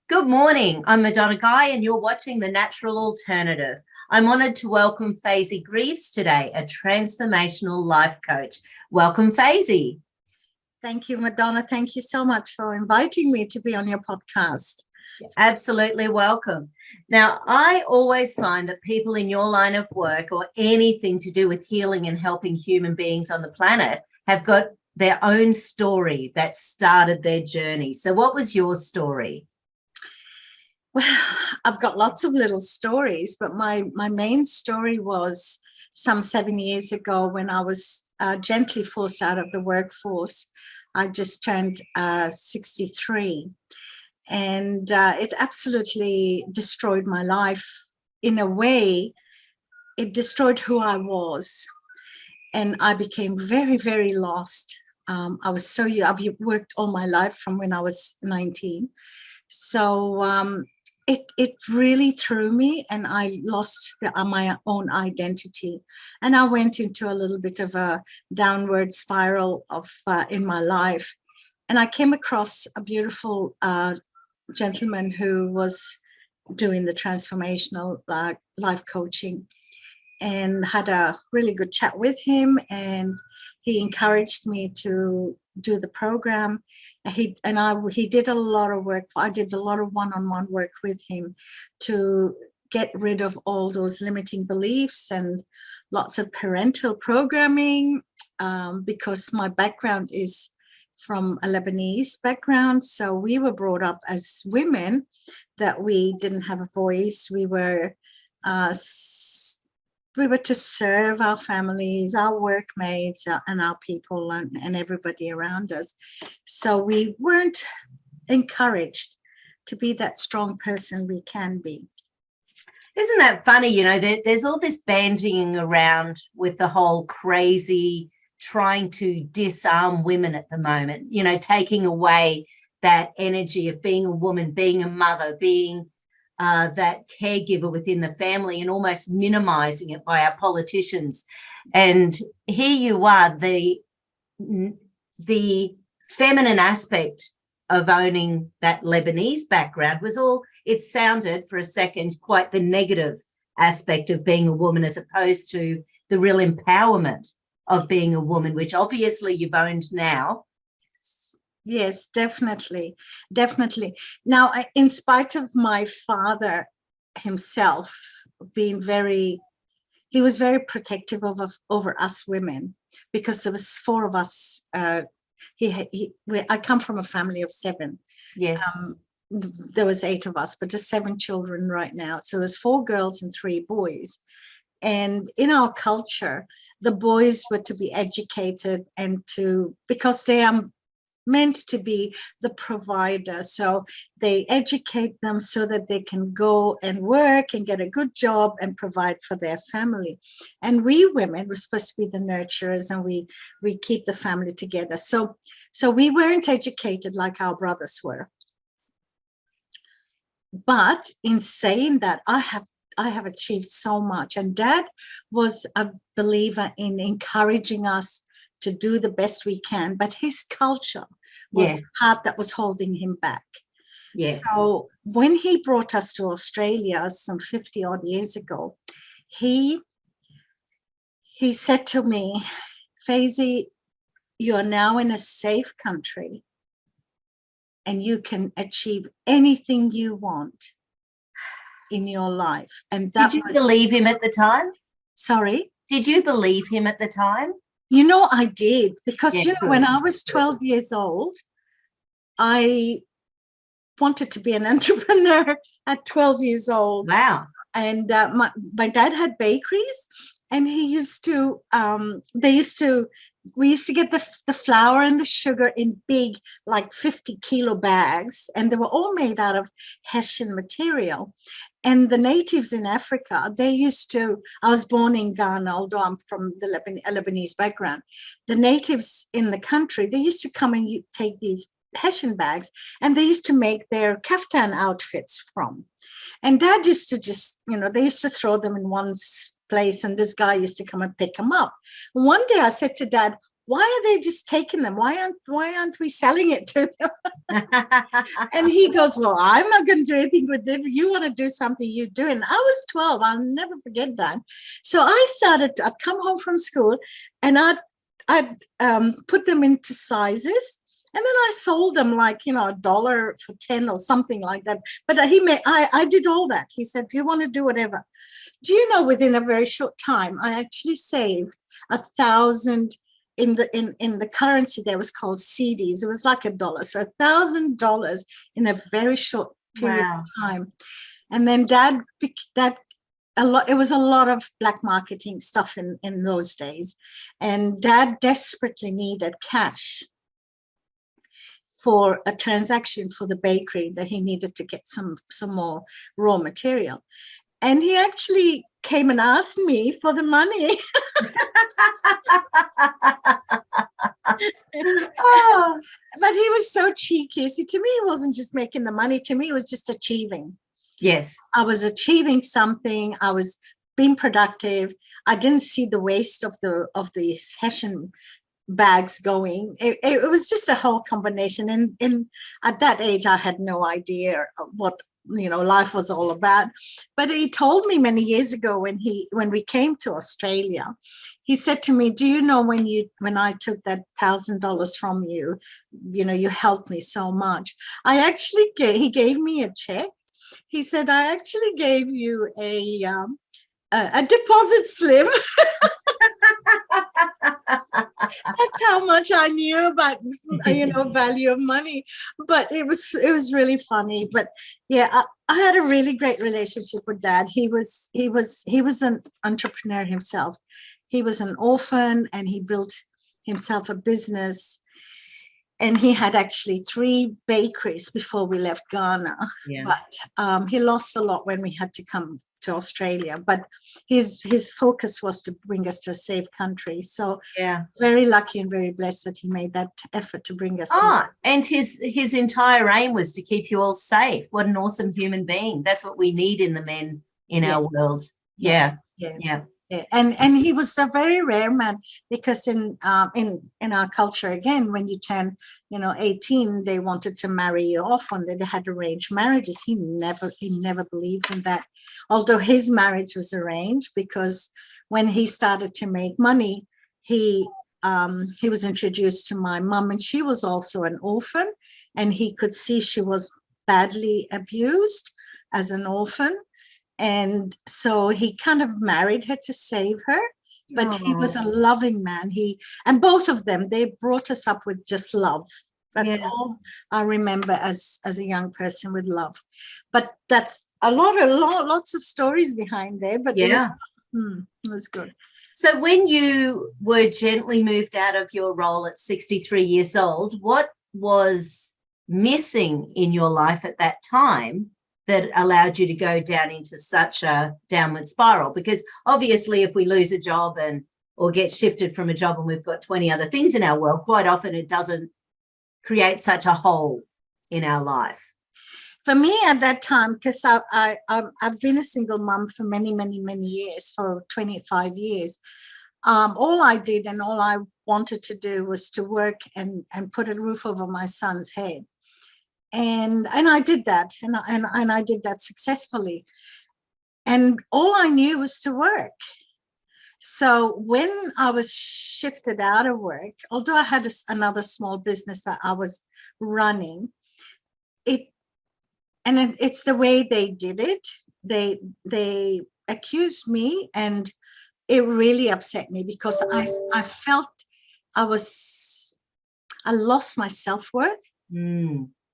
Good morning. I'm Madonna Guy, and you're watching The Natural Alternative. I'm honoured to welcome Faizey Greaves today, a transformational life coach. Welcome, Faizey. Thank you, Madonna. Thank you so much for inviting me to be on your podcast. Absolutely welcome. Now, I always find that people in your line of work or anything to do with healing and helping human beings on the planet have got their own story that started their journey. So what was your story? Well, I've got lots of little stories, but my main story was some 7 years ago when I was gently forced out of the workforce. I just turned 63, and it absolutely destroyed my life. In a way, it destroyed who I was, and I became very, very lost. I was so young. I've worked all my life from when I was 19. So it really threw me, and I lost my own identity, and I went into a little bit of a downward spiral of in my life. And I came across a beautiful gentleman who was doing the transformational life coaching, and had a really good chat with him, and he encouraged me to do the program. He did a lot of work. I did a lot of one-on-one work with him to get rid of all those limiting beliefs and lots of parental programming, because my background is from a Lebanese background. So we were brought up as women that we didn't have a voice. We were to serve our families, our workmates, and our people, and everybody around us. So we weren't encouraged to be that strong person we can be. Isn't that funny? You know, there's all this bandying around with the whole crazy trying to disarm women at the moment, you know, taking away that energy of being a woman, being a mother, being that caregiver within the family, and almost minimizing it by our politicians. And here you are, the feminine aspect of owning that Lebanese background was all, it sounded for a second quite the negative aspect of being a woman, as opposed to the real empowerment of being a woman, which obviously you've owned now. Yes, definitely. Now, in spite of my father himself being he was very protective over us women, because there was 4 of us. I come from a family of 7. Yes. There was 8 of us, but just 7 children right now. So it was 4 girls and 3 boys. And in our culture, the boys were to be educated because they are meant to be the provider. So they educate them so that they can go and work and get a good job and provide for their family. And we women were supposed to be the nurturers, and we keep the family together. So we weren't educated like our brothers were. But in saying that, I have achieved so much. And Dad was a believer in encouraging us to do the best we can, but his culture was the part that was holding him back. Yeah. So when he brought us to Australia some 50 odd years ago, he said to me, Faizey, you are now in a safe country, and you can achieve anything you want in your life. And that Did you believe him at the time? Sorry? Did you believe him at the time? You know, I did, because, when I was 12 years old, I wanted to be an entrepreneur at 12 years old. Wow. And my dad had bakeries, and we used to get the flour and the sugar in big, like 50-kilo bags, and they were all made out of Hessian material. And the natives in Africa, I was born in Ghana, although I'm from the Lebanese background. The natives in the country, they used to come and take these Hessian bags, and they used to make their kaftan outfits from. And Dad used to they used to throw them in one place, and this guy used to come and pick them up. One day I said to Dad, why are they just taking them? Why aren't we selling it to them? And he goes, well, I'm not going to do anything with it. You want to do something, you do. And I was 12. I'll never forget that. So I'd come home from school and I'd put them into sizes. And then I sold them like, $1 for 10 or something like that. But I did all that. He said, do you want to do whatever? Do you know, within a very short time, I actually saved 1,000 in the currency that was called CDs. It was like $1. So $1,000 in a very short period of time. And then it was a lot of black marketing stuff in those days. And Dad desperately needed cash for a transaction for the bakery that he needed to get some more raw material. And he actually came and asked me for the money. Oh, but he was so cheeky. See, to me, it wasn't just making the money. To me, it was just achieving. Yes. I was achieving something. I was being productive. I didn't see the waste of the Hessian bags going. It was just a whole combination. And at that age, I had no idea what life was all about. But he told me many years ago when we came to Australia, he said to me, do you know when I took that $1,000 from you, you helped me so much. He gave me a check. He said, I actually gave you a deposit slip. That's how much I knew about value of money. But it was really funny. But yeah, I had a really great relationship with Dad. He was an entrepreneur himself. He was an orphan and he built himself a business. And he had actually 3 bakeries before we left Ghana. Yeah. But he lost a lot when we had to come to Australia. But his focus was to bring us to a safe country. So yeah, very lucky and very blessed that he made that effort to bring us here. And his entire aim was to keep you all safe. What an awesome human being. That's what we need in the men in our worlds. Yeah. Yeah. And he was a very rare man, because in our culture, again, when you turn 18, they wanted to marry you off, and they had arranged marriages. He never believed in that, although his marriage was arranged, because when he started to make money, he was introduced to my mum, and she was also an orphan, and he could see she was badly abused as an orphan. And so he kind of married her to save her, but he was a loving man. And both of them, they brought us up with just love. That's all I remember as a young person, with love. But that's lots of stories behind there. But it was good. So when you were gently moved out of your role at 63 years old, what was missing in your life at that time that allowed you to go down into such a downward spiral? Because obviously if we lose a job or get shifted from a job and we've got 20 other things in our world, quite often it doesn't create such a hole in our life. For me at that time, because I've been a single mom for many, many, many years, for 25 years, all I did and all I wanted to do was to work and put a roof over my son's head. And I did that, and I did that successfully. And all I knew was to work. So when I was shifted out of work, although I had another small business that I was running, it's the way they did it. They accused me, and it really upset me, because I felt I lost my self-worth.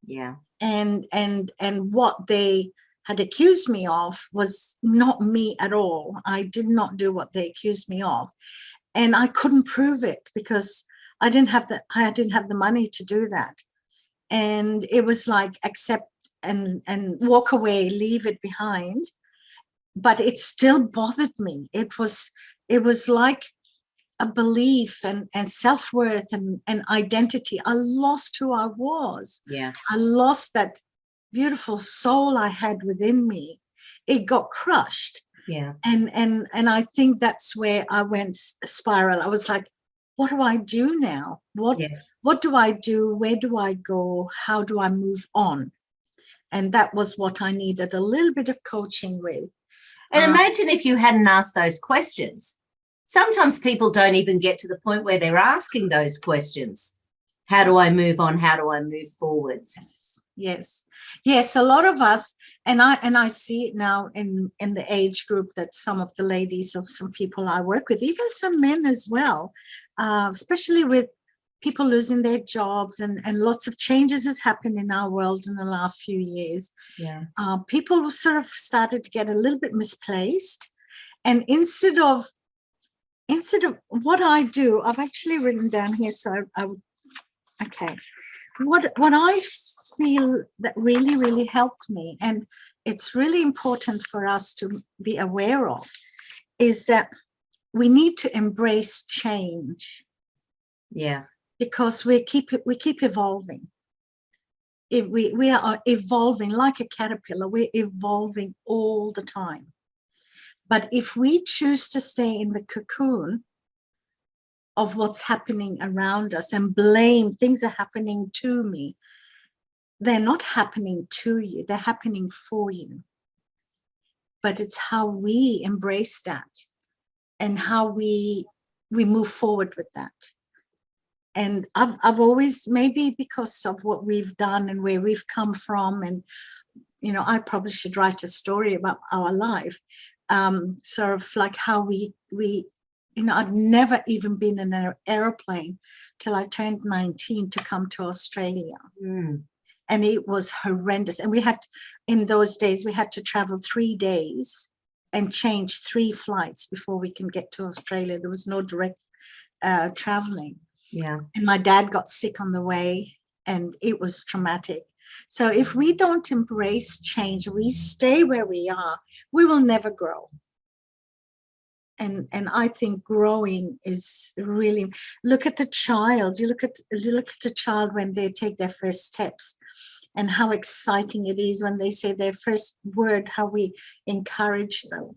Yeah. And what they had accused me of was not me at all. I did not do what they accused me of. And I couldn't prove it, because I didn't have the money to do that. And it was like, accept and walk away, leave it behind. But it still bothered me. It was like a belief and self-worth and identity. I lost who I was. Yeah. I lost that beautiful soul I had within me. It got crushed. Yeah. And I think that's where I went spiral. I was like, what do I do now? Yes. What do I do? Where do I go? How do I move on? And that was what I needed a little bit of coaching with. And imagine if you hadn't asked those questions. Sometimes people don't even get to the point where they're asking those questions. How do I move on? How do I move forwards? Yes. A lot of us, and I see it now in the age group, that some of the ladies of some people I work with, even some men as well, especially with people losing their jobs and lots of changes has happened in our world in the last few years. Yeah. People sort of started to get a little bit misplaced. And instead of what I do, I've actually written down here. So okay. What I feel that really, really helped me, and it's really important for us to be aware of, is that we need to embrace change. Yeah. Because we keep evolving. If we are evolving like a caterpillar, we're evolving all the time. But if we choose to stay in the cocoon of what's happening around us and blame things are happening to me, they're not happening to you, they're happening for you. But it's how we embrace that and how we move forward with that. And I've always, maybe because of what we've done and where we've come from, and, you know, I probably should write a story about our life, sort of like how we, you know, I've never even been in an airplane till I turned 19 to come to Australia. And it was horrendous. And we had, in those days, we had to travel 3 days and change 3 flights before we can get to Australia. There was no direct traveling. Yeah. And my dad got sick on the way, and it was traumatic. So if we don't embrace change, we stay where we are, we will never grow. And I think growing is really, look at the child. You look at the child when they take their first steps, and how exciting it is when they say their first word, how we encourage them.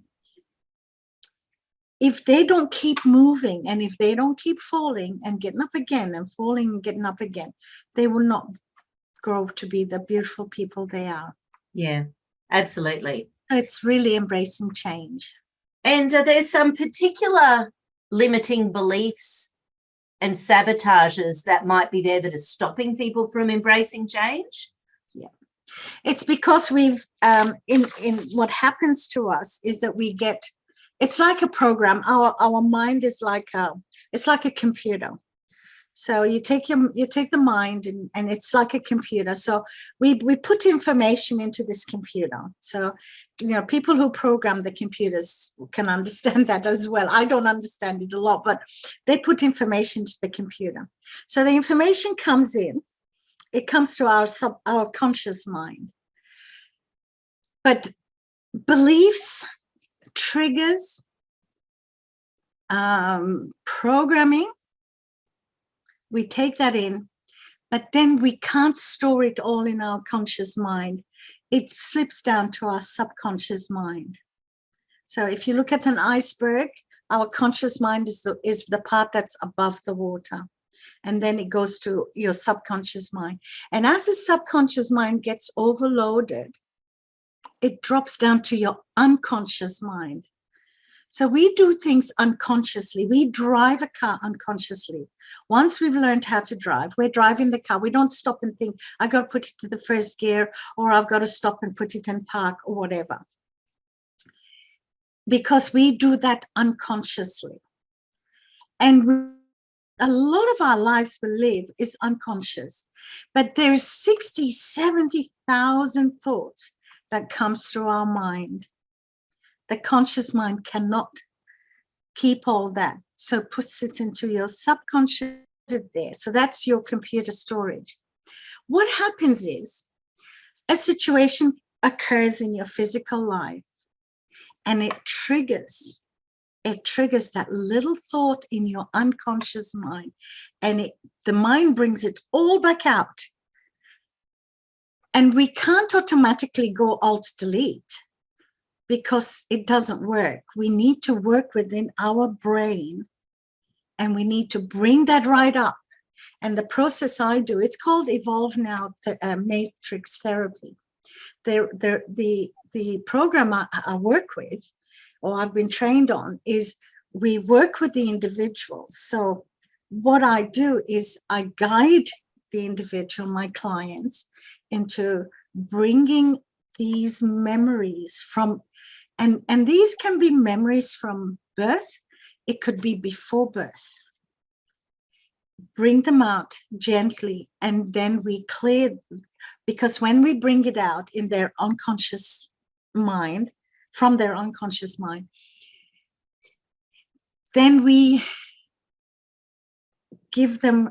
If they don't keep moving, and if they don't keep falling and getting up again and falling and getting up again, they will not grow to be the beautiful people they are. Yeah, absolutely. It's really embracing change. And there's some particular limiting beliefs and sabotages that might be there that are stopping people from embracing change. Yeah, it's because we've in what happens to us is that we get, it's like a program. Our mind is like it's like a computer. So you take the mind, and it's like a computer. So we put information into this computer. So, you know, people who program the computers can understand that as well. I don't understand it a lot, but they put information to the computer. So the information comes in, it comes to our conscious mind. But beliefs, triggers, programming, we take that in, but then we can't store it all in our conscious mind. It slips down to our subconscious mind. So if you look at an iceberg, our conscious mind is the part that's above the water. And then it goes to your subconscious mind. And as the subconscious mind gets overloaded, it drops down to your unconscious mind. So we do things unconsciously. We drive a car unconsciously. Once we've learned how to drive, we're driving the car. We don't stop and think, I got to put it to the first gear, or I've got to stop and put it in park, or whatever. Because we do that unconsciously. And a lot of our lives we live is unconscious. But there's 60, 70,000 thoughts that comes through our mind. The conscious mind cannot keep all that. So it puts it into your subconscious there. So that's your computer storage. What happens is a situation occurs in your physical life, and it triggers that little thought in your unconscious mind, and the mind brings it all back out. And we can't automatically go alt delete, because it doesn't work. We need to work within our brain And we need to bring that right up. And the process I do, it's called Evolve Now Matrix Therapy. The program I work with, or I've been trained on, is we work with the individuals. So what I do is I guide the individual, my clients, into bringing these memories from, and these can be memories from birth. It could be before birth. Bring them out gently, and then we clear, because when we bring it out in their unconscious mind, from their unconscious mind, then we give them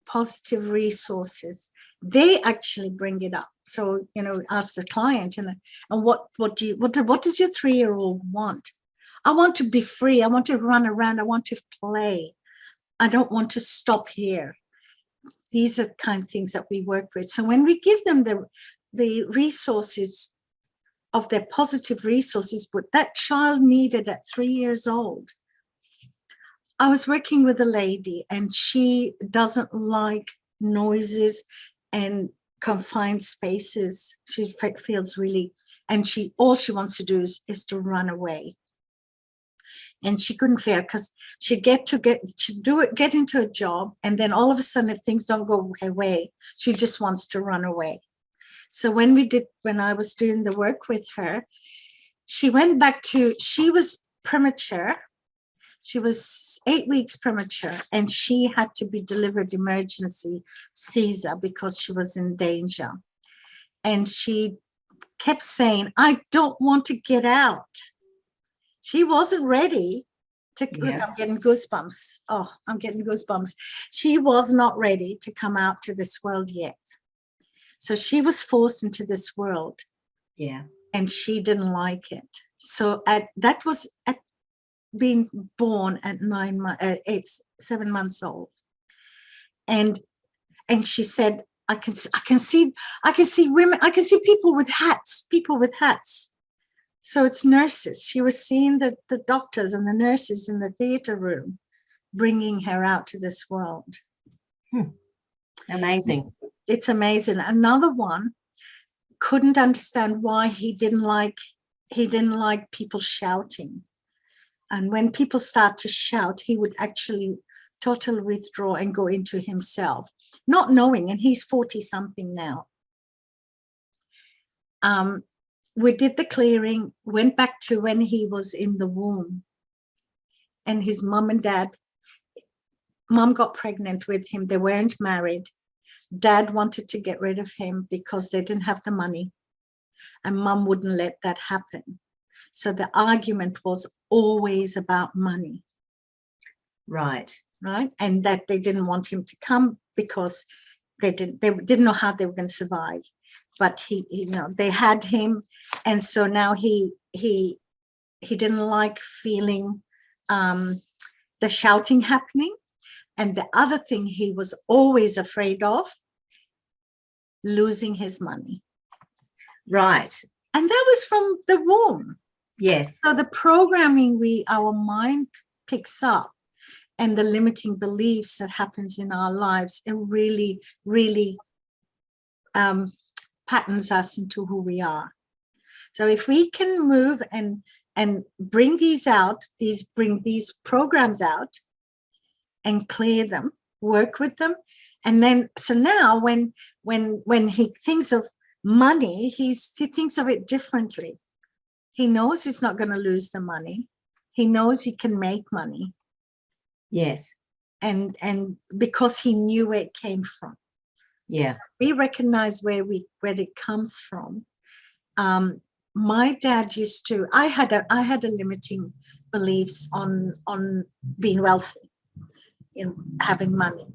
positive resources. They actually bring it up. So, ask the client, and what does your 3-year-old want? I want to be free. I want to run around. I want to play. I don't want to stop here. These are the kind of things that we work with. So when we give them the resources of their positive resources, what that child needed at 3 years old. I was working with a lady, and she doesn't like noises and confined spaces. She feels really, and all she wants to do is to run away. And she couldn't fare, because she'd get into a job, and then all of a sudden, if things don't go her way, she just wants to run away. So when I was doing the work with her, she went back she was premature. She was 8 weeks premature, and she had to be delivered emergency Caesar because she was in danger. And she kept saying, I don't want to get out. She wasn't ready to, look, I'm getting goosebumps. Oh, I'm getting goosebumps. She was not ready to come out to this world yet. So she was forced into this world. Yeah. And she didn't like it. So that was at being born at 7 months old. And she said, I can see women, I can see people with hats. So it's nurses. She was seeing the doctors and the nurses in the theater room, bringing her out to this world. Amazing. It's amazing. Another one couldn't understand why he didn't like people shouting. And when people start to shout, he would actually totally withdraw and go into himself, not knowing, and he's 40-something now. We did the clearing, went back to when he was in the womb, and his mom and dad, mom got pregnant with him. They weren't married. Dad wanted to get rid of him because they didn't have the money, and mom wouldn't let that happen. So the argument was always about money. Right. And that they didn't want him to come because they didn't know how they were going to survive. But they had him, and so now he didn't like feeling the shouting happening. And the other thing he was always afraid of, losing his money. Right. And that was from the womb. Yes. So the programming our mind picks up, and the limiting beliefs that happens in our lives, it really, really patterns us into who we are. So if we can move and bring these out, bring these programs out and clear them, work with them. And then, so now when he thinks of money, he thinks of it differently. He knows he's not going to lose the money. He knows he can make money. Yes. And because he knew where it came from. Yeah. So we recognize where it comes from. My dad used to, I had a limiting beliefs on being wealthy, in having money.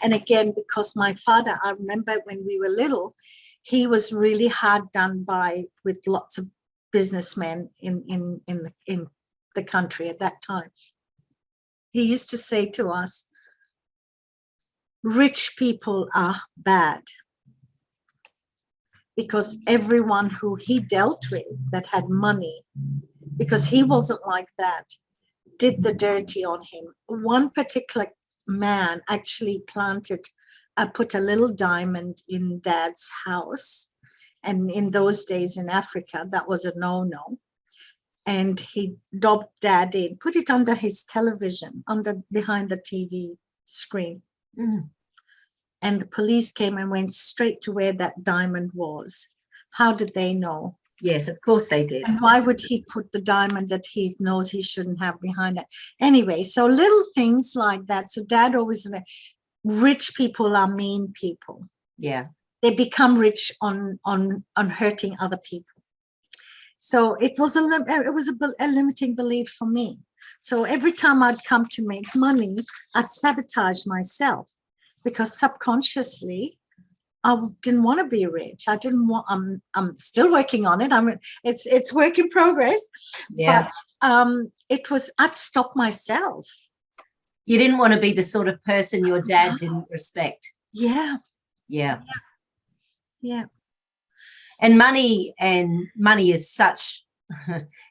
And again, because my father, I remember when we were little, he was really hard done by with lots of businessmen in the country at that time. He used to say to us, rich people are bad, because everyone who he dealt with that had money, because he wasn't like that, did the dirty on him. One particular man actually put a little diamond in Dad's house. And in those days in Africa, that was a no-no. And he dobbed Dad in, put it under his television, behind the TV screen. Mm. And the police came and went straight to where that diamond was. How did they know? Yes, of course they did. And why would he put the diamond that he knows he shouldn't have behind it? Anyway, so little things like that. So Dad always, rich people are mean people. Yeah. They become rich on hurting other people. So it was a limiting belief for me. So every time I'd come to make money, I'd sabotage myself, because subconsciously I didn't want to be rich. I didn't want. I'm still working on it. It's work in progress. Yeah. But I'd stop myself. You didn't want to be the sort of person your dad didn't respect. Yeah. Yeah. Yeah. And money is such,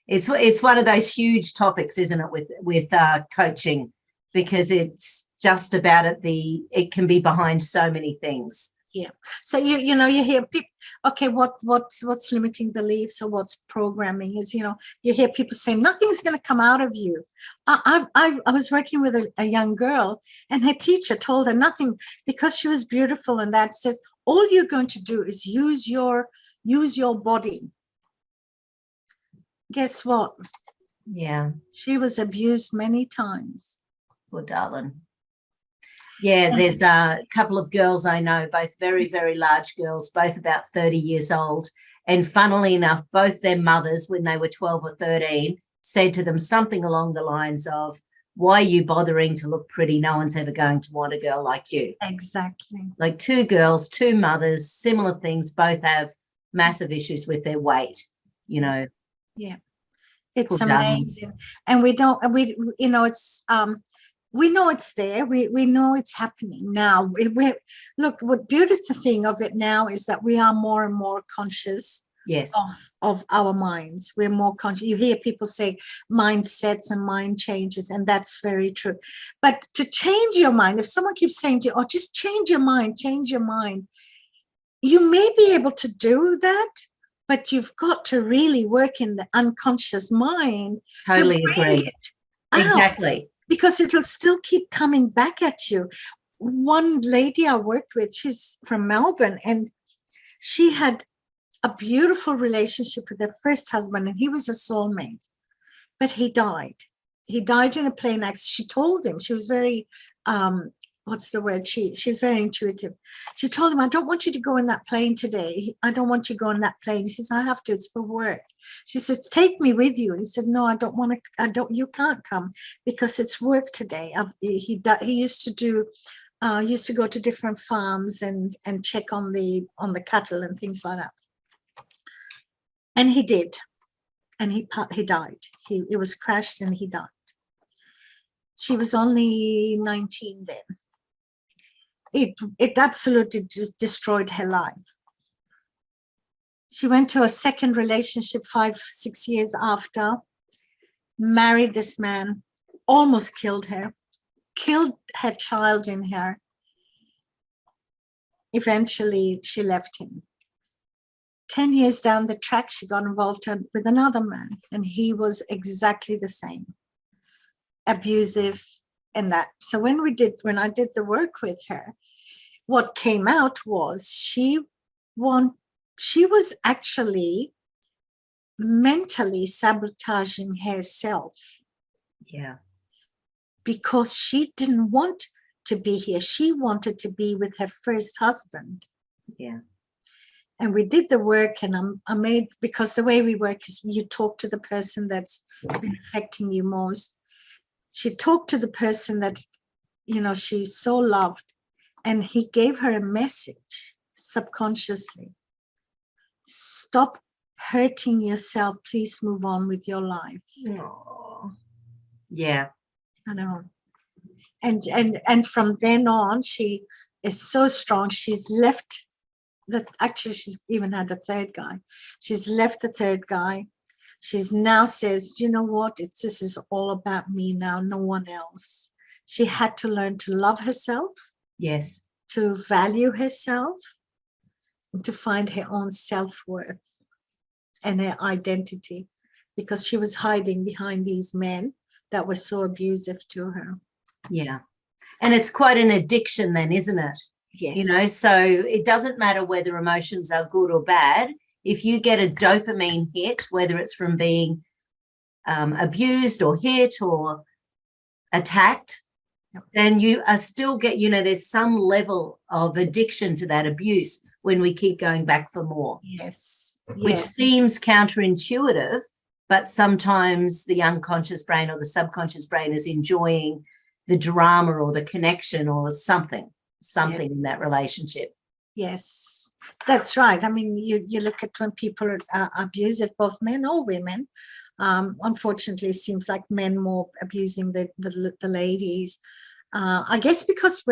it's one of those huge topics, isn't it, with coaching, because it's just about it can be behind so many things. Yeah. So you hear people, okay, what's limiting beliefs or what's programming is, you hear people say nothing's going to come out of you. I was working with a young girl, and her teacher told her nothing, because she was beautiful, and that says all you're going to do is use your body. Guess what? Yeah. She was abused many times. Poor darling. Yeah, there's a couple of girls I know, both very, very large girls, both about 30 years old. And funnily enough, both their mothers, when they were 12 or 13, said to them something along the lines of, why are you bothering to look pretty? No one's ever going to want a girl like you. Exactly. Like two girls, two mothers, similar things, both have massive issues with their weight, Yeah. It's amazing. And we know it's there. We know it's happening now. Look, what beautiful thing of it now is that we are more and more conscious. Yes. Of our minds. We're more conscious. You hear people say mindsets and mind changes, and that's very true. But to change your mind, if someone keeps saying to you, oh, just change your mind, you may be able to do that, but you've got to really work in the unconscious mind. Totally agree. Exactly. Because it'll still keep coming back at you. One lady I worked with, she's from Melbourne, and she had a beautiful relationship with her first husband, and he was a soulmate, but he died. He died in a plane accident. She told him, she was very, what's the word? She's very intuitive. She told him, I don't want you to go in that plane today. I don't want you to go in that plane. He says, I have to, it's for work. She says, take me with you. And he said, no, I don't want to, you can't come because it's work today. He used to go to different farms and check on the cattle and things like that. And he did. And he died. It was crashed and he died. She was only 19 then. It absolutely just destroyed her life. She went to a second relationship 5-6 years after, married this man, almost killed her child in her. Eventually, she left him. 10 years down the track, she got involved with another man, and he was exactly the same, abusive and that. So when I did the work with her, what came out was she was actually mentally sabotaging herself. Yeah. Because she didn't want to be here. She wanted to be with her first husband. Yeah. And we did the work, and I made, because the way we work is you talk to the person that's been affecting you most. She talked to the person that, she so loved, and he gave her a message subconsciously. Stop hurting yourself. Please move on with your life. Aww. Yeah. I know. And from then on, she is so strong. She's left she's even had a third guy. She's left the third guy. She's now says, you know what, this is all about me now, no one else. She had to learn to love herself, Yes, to value herself, and to find her own self-worth and her identity, because she was hiding behind these men that were so abusive to her. yeah. And it's quite an addiction then, isn't it? Yes. You know, so it doesn't matter whether emotions are good or bad. If you get a dopamine hit, whether it's from being abused or hit or attacked, then you are still there's some level of addiction to that abuse when we keep going back for more. Yes. Which seems counterintuitive, but sometimes the unconscious brain or the subconscious brain is enjoying the drama or the connection or something in that relationship. Yes, that's right. I mean, you look at when people are abusive, both men or women. Unfortunately, it seems like men more abusing the ladies. I guess because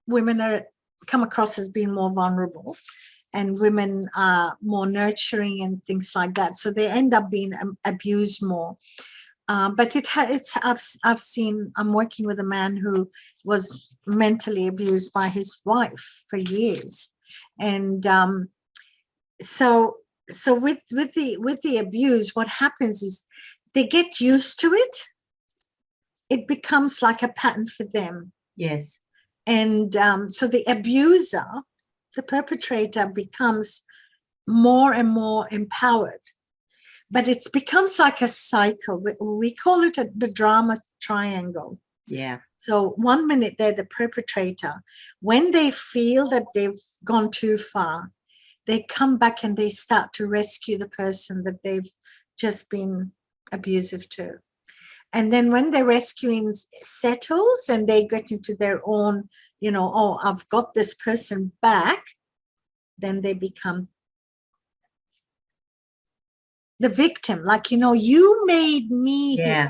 women are come across as being more vulnerable, and women are more nurturing and things like that. So they end up being abused more. But I've seen, I'm working with a man who was mentally abused by his wife for years. And so with the abuse, what happens is they get used to it. It becomes like a pattern for them. Yes. And so the abuser, the perpetrator, becomes more and more empowered. But it becomes like a cycle. We call it the drama triangle. Yeah. So 1 minute they're the perpetrator. When they feel that they've gone too far, they come back and they start to rescue the person that they've just been abusive to. And then when the rescuing settles and they get into their own, oh, I've got this person back, then they become the victim. Like, you made me hit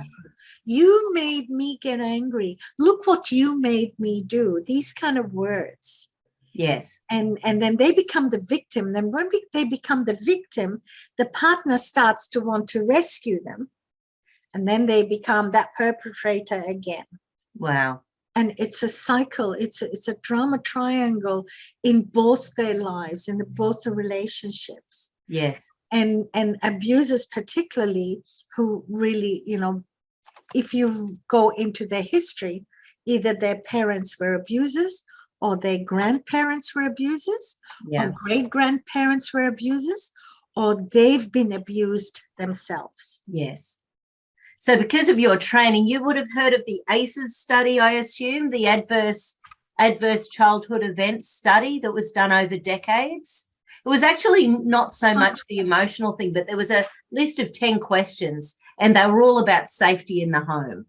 you made me get angry. Look what you made me do. These kind of words. Yes. And then they become the victim. Then when they become the victim, the partner starts to want to rescue them. And then they become that perpetrator again. Wow. And it's a cycle. It's a drama triangle in both their lives, in both the relationships. Yes. And abusers particularly, who really, if you go into their history, either their parents were abusers, or their grandparents were abusers, or great-grandparents were abusers, or they've been abused themselves. Yes. So because of your training, you would have heard of the ACEs study, I assume, the adverse childhood events study that was done over decades. It was actually not so much the emotional thing, but there was a list of 10 questions, and they were all about safety in the home.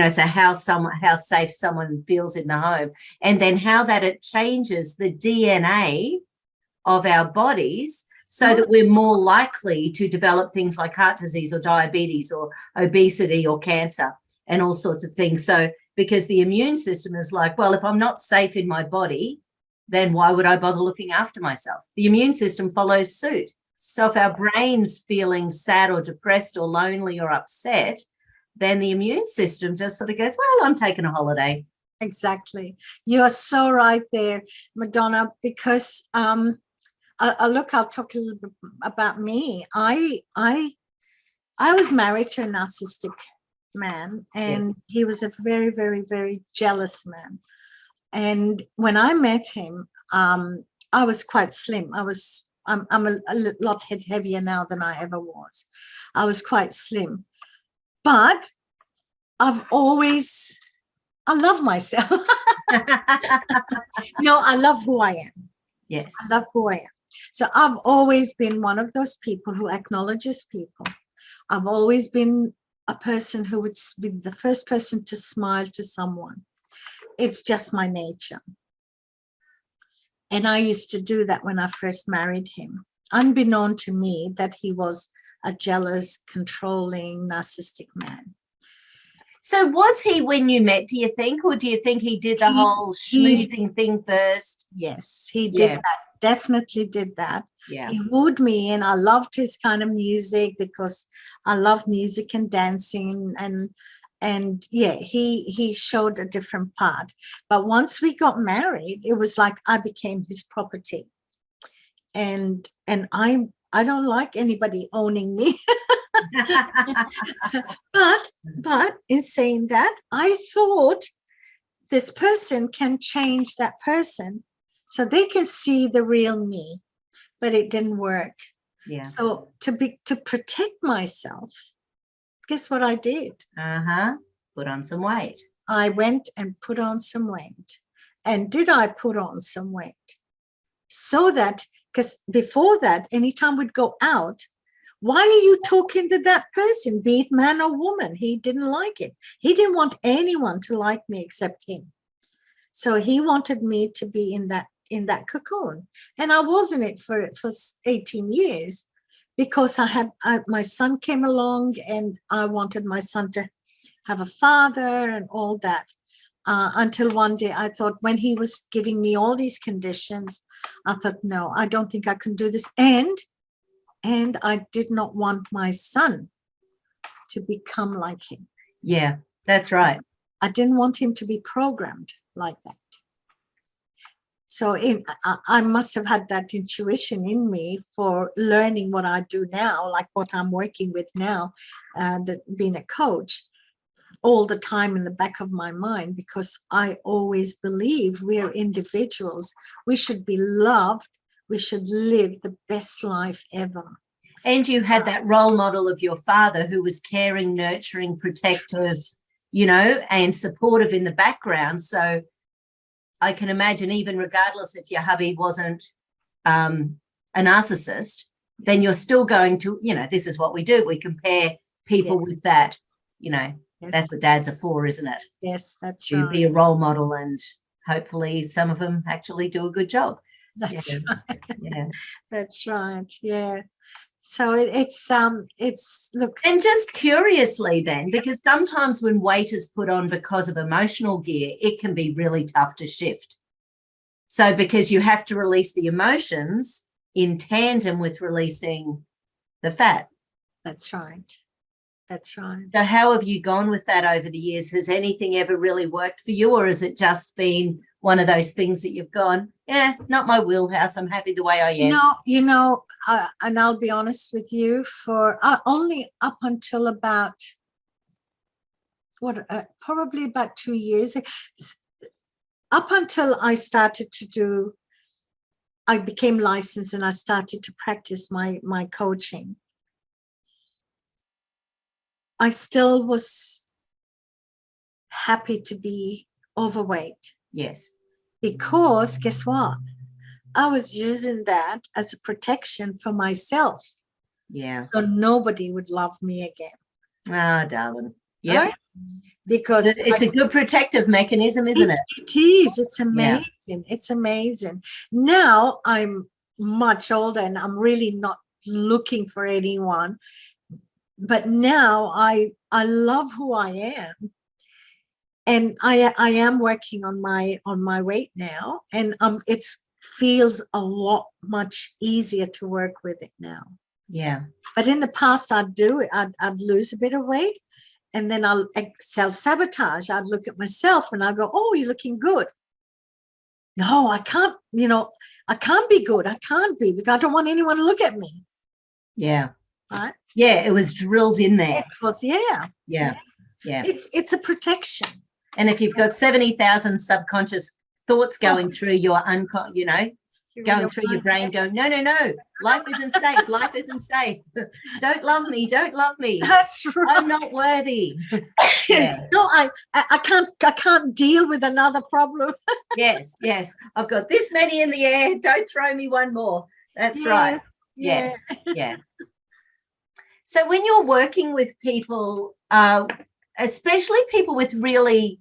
So how safe someone feels in the home, and then how that it changes the DNA of our bodies so that we're more likely to develop things like heart disease or diabetes or obesity or cancer and all sorts of things. So because the immune system is like, well, if I'm not safe in my body, then why would I bother looking after myself? The immune system follows suit. So if our brain's feeling sad or depressed or lonely or upset, then the immune system just sort of goes, well, I'm taking a holiday. Exactly. You are so right there, Madonna, because I'll talk a little bit about me. I was married to a narcissistic man, and he was a very, very, very jealous man. And when I met him, I was quite slim. I'm a lot heavier now than I ever was. I was quite slim, but I love myself. No, I love who I am. Yes. I love who I am. So I've always been one of those people who acknowledges people. I've always been a person who would be the first person to smile to someone. It's just my nature. And I used to do that when I first married him, unbeknown to me that he was a jealous, controlling, narcissistic man. So was he when you met, do you think, or do you think he did the whole schmoozing thing first? Yes, he did that, definitely did that. Yeah. He wooed me, and I loved his kind of music because I love music and dancing, and yeah, he showed a different part. But once we got married, it was like I became his property, and I don't like anybody owning me. But in saying that, I thought this person can change that person so they can see the real me, but it didn't work. Yeah. So to protect myself, guess what I did? Put on some weight. I went and put on some weight. And did I put on some weight? So that, because before that, anytime we'd go out, why are you talking to that person, be it man or woman? He didn't like it. He didn't want anyone to like me except him. So he wanted me to be in that cocoon. And I was in it for 18 years because my son came along, and I wanted my son to have a father and all that. Until one day I thought, when he was giving me all these conditions, I thought, no, I don't think I can do this. And I did not want my son to become like him. Yeah, that's right. I didn't want him to be programmed like that. So I must have had that intuition in me for learning what I do now, like what I'm working with now, being a coach, all the time in the back of my mind, because I always believe we're individuals. We should be loved. We should live the best life ever. And you had that role model of your father who was caring, nurturing, protective, and supportive in the background. So I can imagine, even regardless if your hubby wasn't a narcissist, then you're still going to, this is what we do. We compare people with that, Yes. That's what dads are for, isn't it? Yes, that's right. right. Be a role model, and hopefully some of them actually do a good job. That's right. Yeah. That's right. Yeah. So it's look. And just curiously then, because sometimes when weight is put on because of emotional gear, it can be really tough to shift. So because you have to release the emotions in tandem with releasing the fat. That's right. That's right. So how have you gone with that over the years? Has anything ever really worked for you, or has it just been one of those things that you've gone, not my wheelhouse, I'm happy the way I am? No, and I'll be honest with you, for only up until about probably about 2 years, up until I became licensed and I started to practice my coaching, I still was happy to be overweight. Yes. Because guess what? I was using that as a protection for myself. Yeah. So nobody would love me again. Ah, darling. Yeah. Right? Because it's a good protective mechanism, isn't it? It is. It's amazing. Yeah. It's amazing. Now I'm much older and I'm really not looking for anyone. But now I love who I am. And I am working on my weight now, and it feels a lot much easier to work with it now. Yeah. But in the past, I'd lose a bit of weight, and then I'll self-sabotage. I'd look at myself and I'd go, "Oh, you're looking good." No, I can't. I can't be good. I can't be, because I don't want anyone to look at me. Yeah. Right. Yeah, it was drilled in there. It was. Yeah. It's a protection. And if you've got 70,000 subconscious thoughts going through your going through your brain going, no, life isn't safe. Life isn't safe. Don't love me. Don't love me. That's right. I'm not worthy. Yeah. No, I can't deal with another problem. Yes. I've got this many in the air. Don't throw me one more. That's right. Yeah. So when you're working with people, especially people with really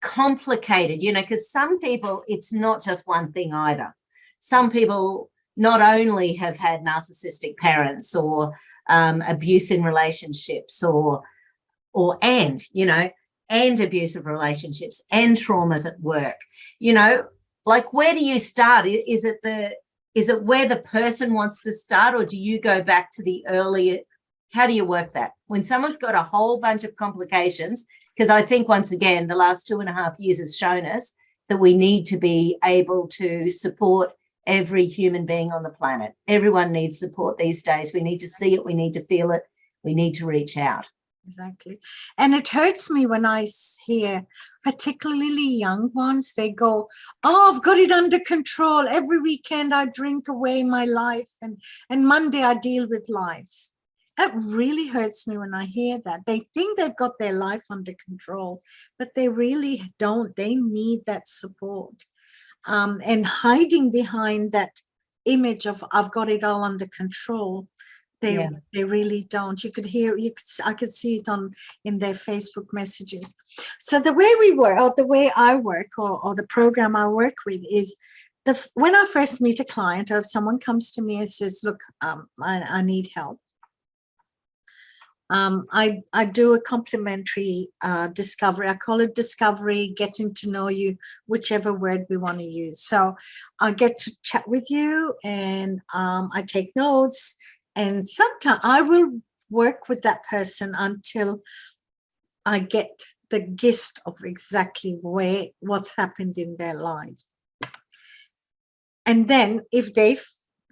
complicated, because some people, it's not just one thing either. Some people not only have had narcissistic parents or abuse in relationships and abusive relationships and traumas at work, like where do you start? Is it Is it where the person wants to start, or do you go back to the earlier? How do you work that when someone's got a whole bunch of complications? Because I think, once again, the last 2.5 years has shown us that we need to be able to support every human being on the planet. Everyone needs support these days. We need to see it. We need to feel it. We need to reach out. Exactly. And it hurts me when I hear, particularly young ones, they go, oh, I've got it under control. Every weekend I drink away my life, and Monday I deal with life. That really hurts me when I hear that. They think they've got their life under control, but they really don't. They need that support. And hiding behind that image of I've got it all under control, they really don't. You could hear, I could see it in their Facebook messages. So the way we work, or the way I work, or the program I work with is, when I first meet a client, or if someone comes to me and says, look, I need help, I do a complimentary discovery. I call it discovery, getting to know you, whichever word we want to use. So I get to chat with you, and I take notes, and sometimes I will work with that person until I get the gist of exactly what's happened in their lives. And then if they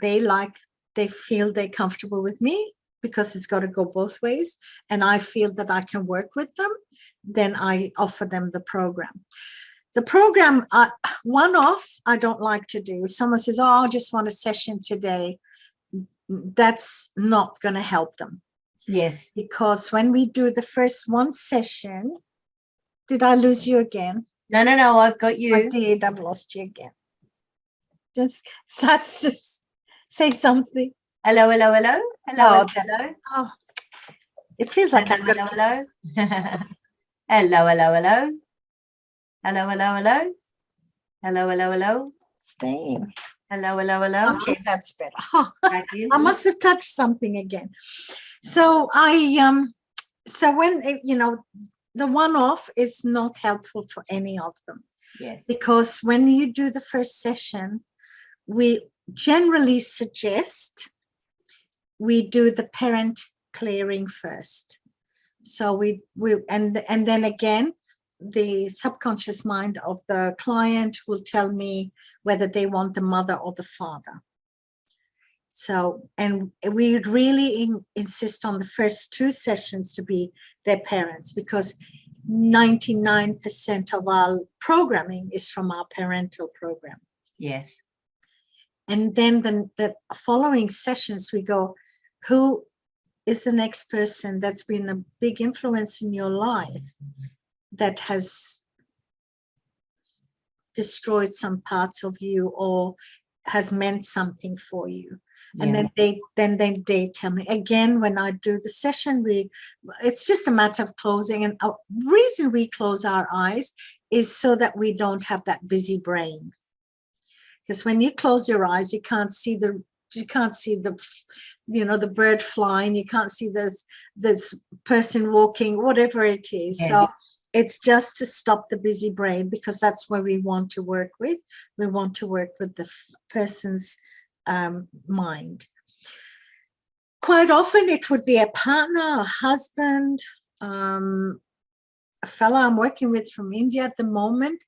feel they're comfortable with me, because it's got to go both ways, and I feel that I can work with them, then I offer them the program. The program, one-off, I don't like to do. If someone says, oh, I just want a session today, that's not going to help them. Yes. Because when we do the first one session, did I lose you again? No, I've got you. I did, I've lost you again. Just say something. Hello. Oh, it feels like hello. Hello. Staying. Hello. Okay, that's better. I must have touched something again. So so when the one-off is not helpful for any of them. Yes. Because when you do the first session, we generally suggest we do the parent clearing first. So and then again, the subconscious mind of the client will tell me whether they want the mother or the father. So, and we really insist on the first 2 sessions to be their parents, because 99% of our programming is from our parental program. Yes. And then the following sessions, we go, who is the next person that's been a big influence in your life that has destroyed some parts of you or has meant something for you? And then they tell me. Again, when I do the session, it's just a matter of closing. And the reason we close our eyes is so that we don't have that busy brain. Because when you close your eyes, you can't see the the bird flying. You can't see this person walking, whatever it is. Yes. So it's just to stop the busy brain, because that's where we want to work with. We want to work with the person's mind. Quite often it would be a partner, a husband, a fellow I'm working with from India at the moment.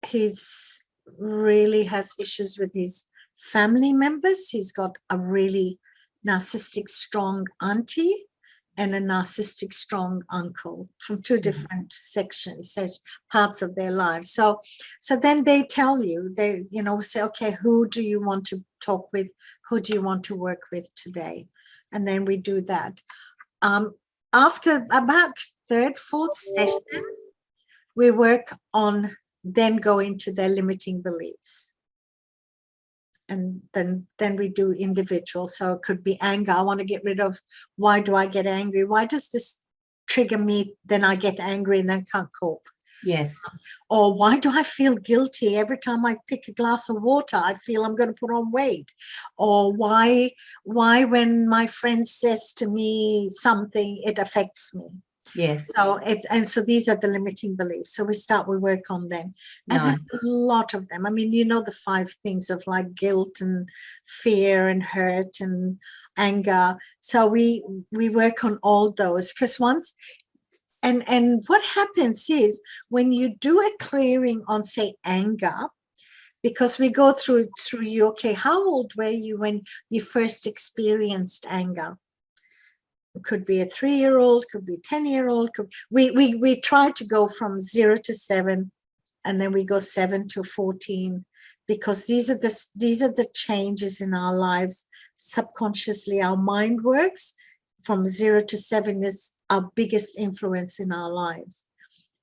He's really has issues with his family members. He's got a really narcissistic strong auntie and a narcissistic strong uncle from 2 different sections, parts of their lives. So then they tell you, they say, okay, who do you want to talk with? Who do you want to work with today? And then we do that. After about 3rd, 4th session, we work on then go into their limiting beliefs. And then we do individual. So it could be anger. I want to get rid of, why do I get angry? Why does this trigger me? Then I get angry and then can't cope. Yes. Or why do I feel guilty every time I pick a glass of water? I feel I'm going to put on weight. Or why when my friend says to me something, it affects me. Yes. So these are the limiting beliefs. So we work on them. And Nice. there's a lot of them. I mean, the 5 things of like guilt and fear and hurt and anger. So we work on all those, because and what happens is when you do a clearing on, say, anger, because we go through you, okay, how old were you when you first experienced anger? It could be a 3-year-old, could be a 10-year-old. We try to go from 0 to 7, and then we go 7 to 14, because these are the changes in our lives. Subconsciously, our mind works. From 0 to 7 is our biggest influence in our lives.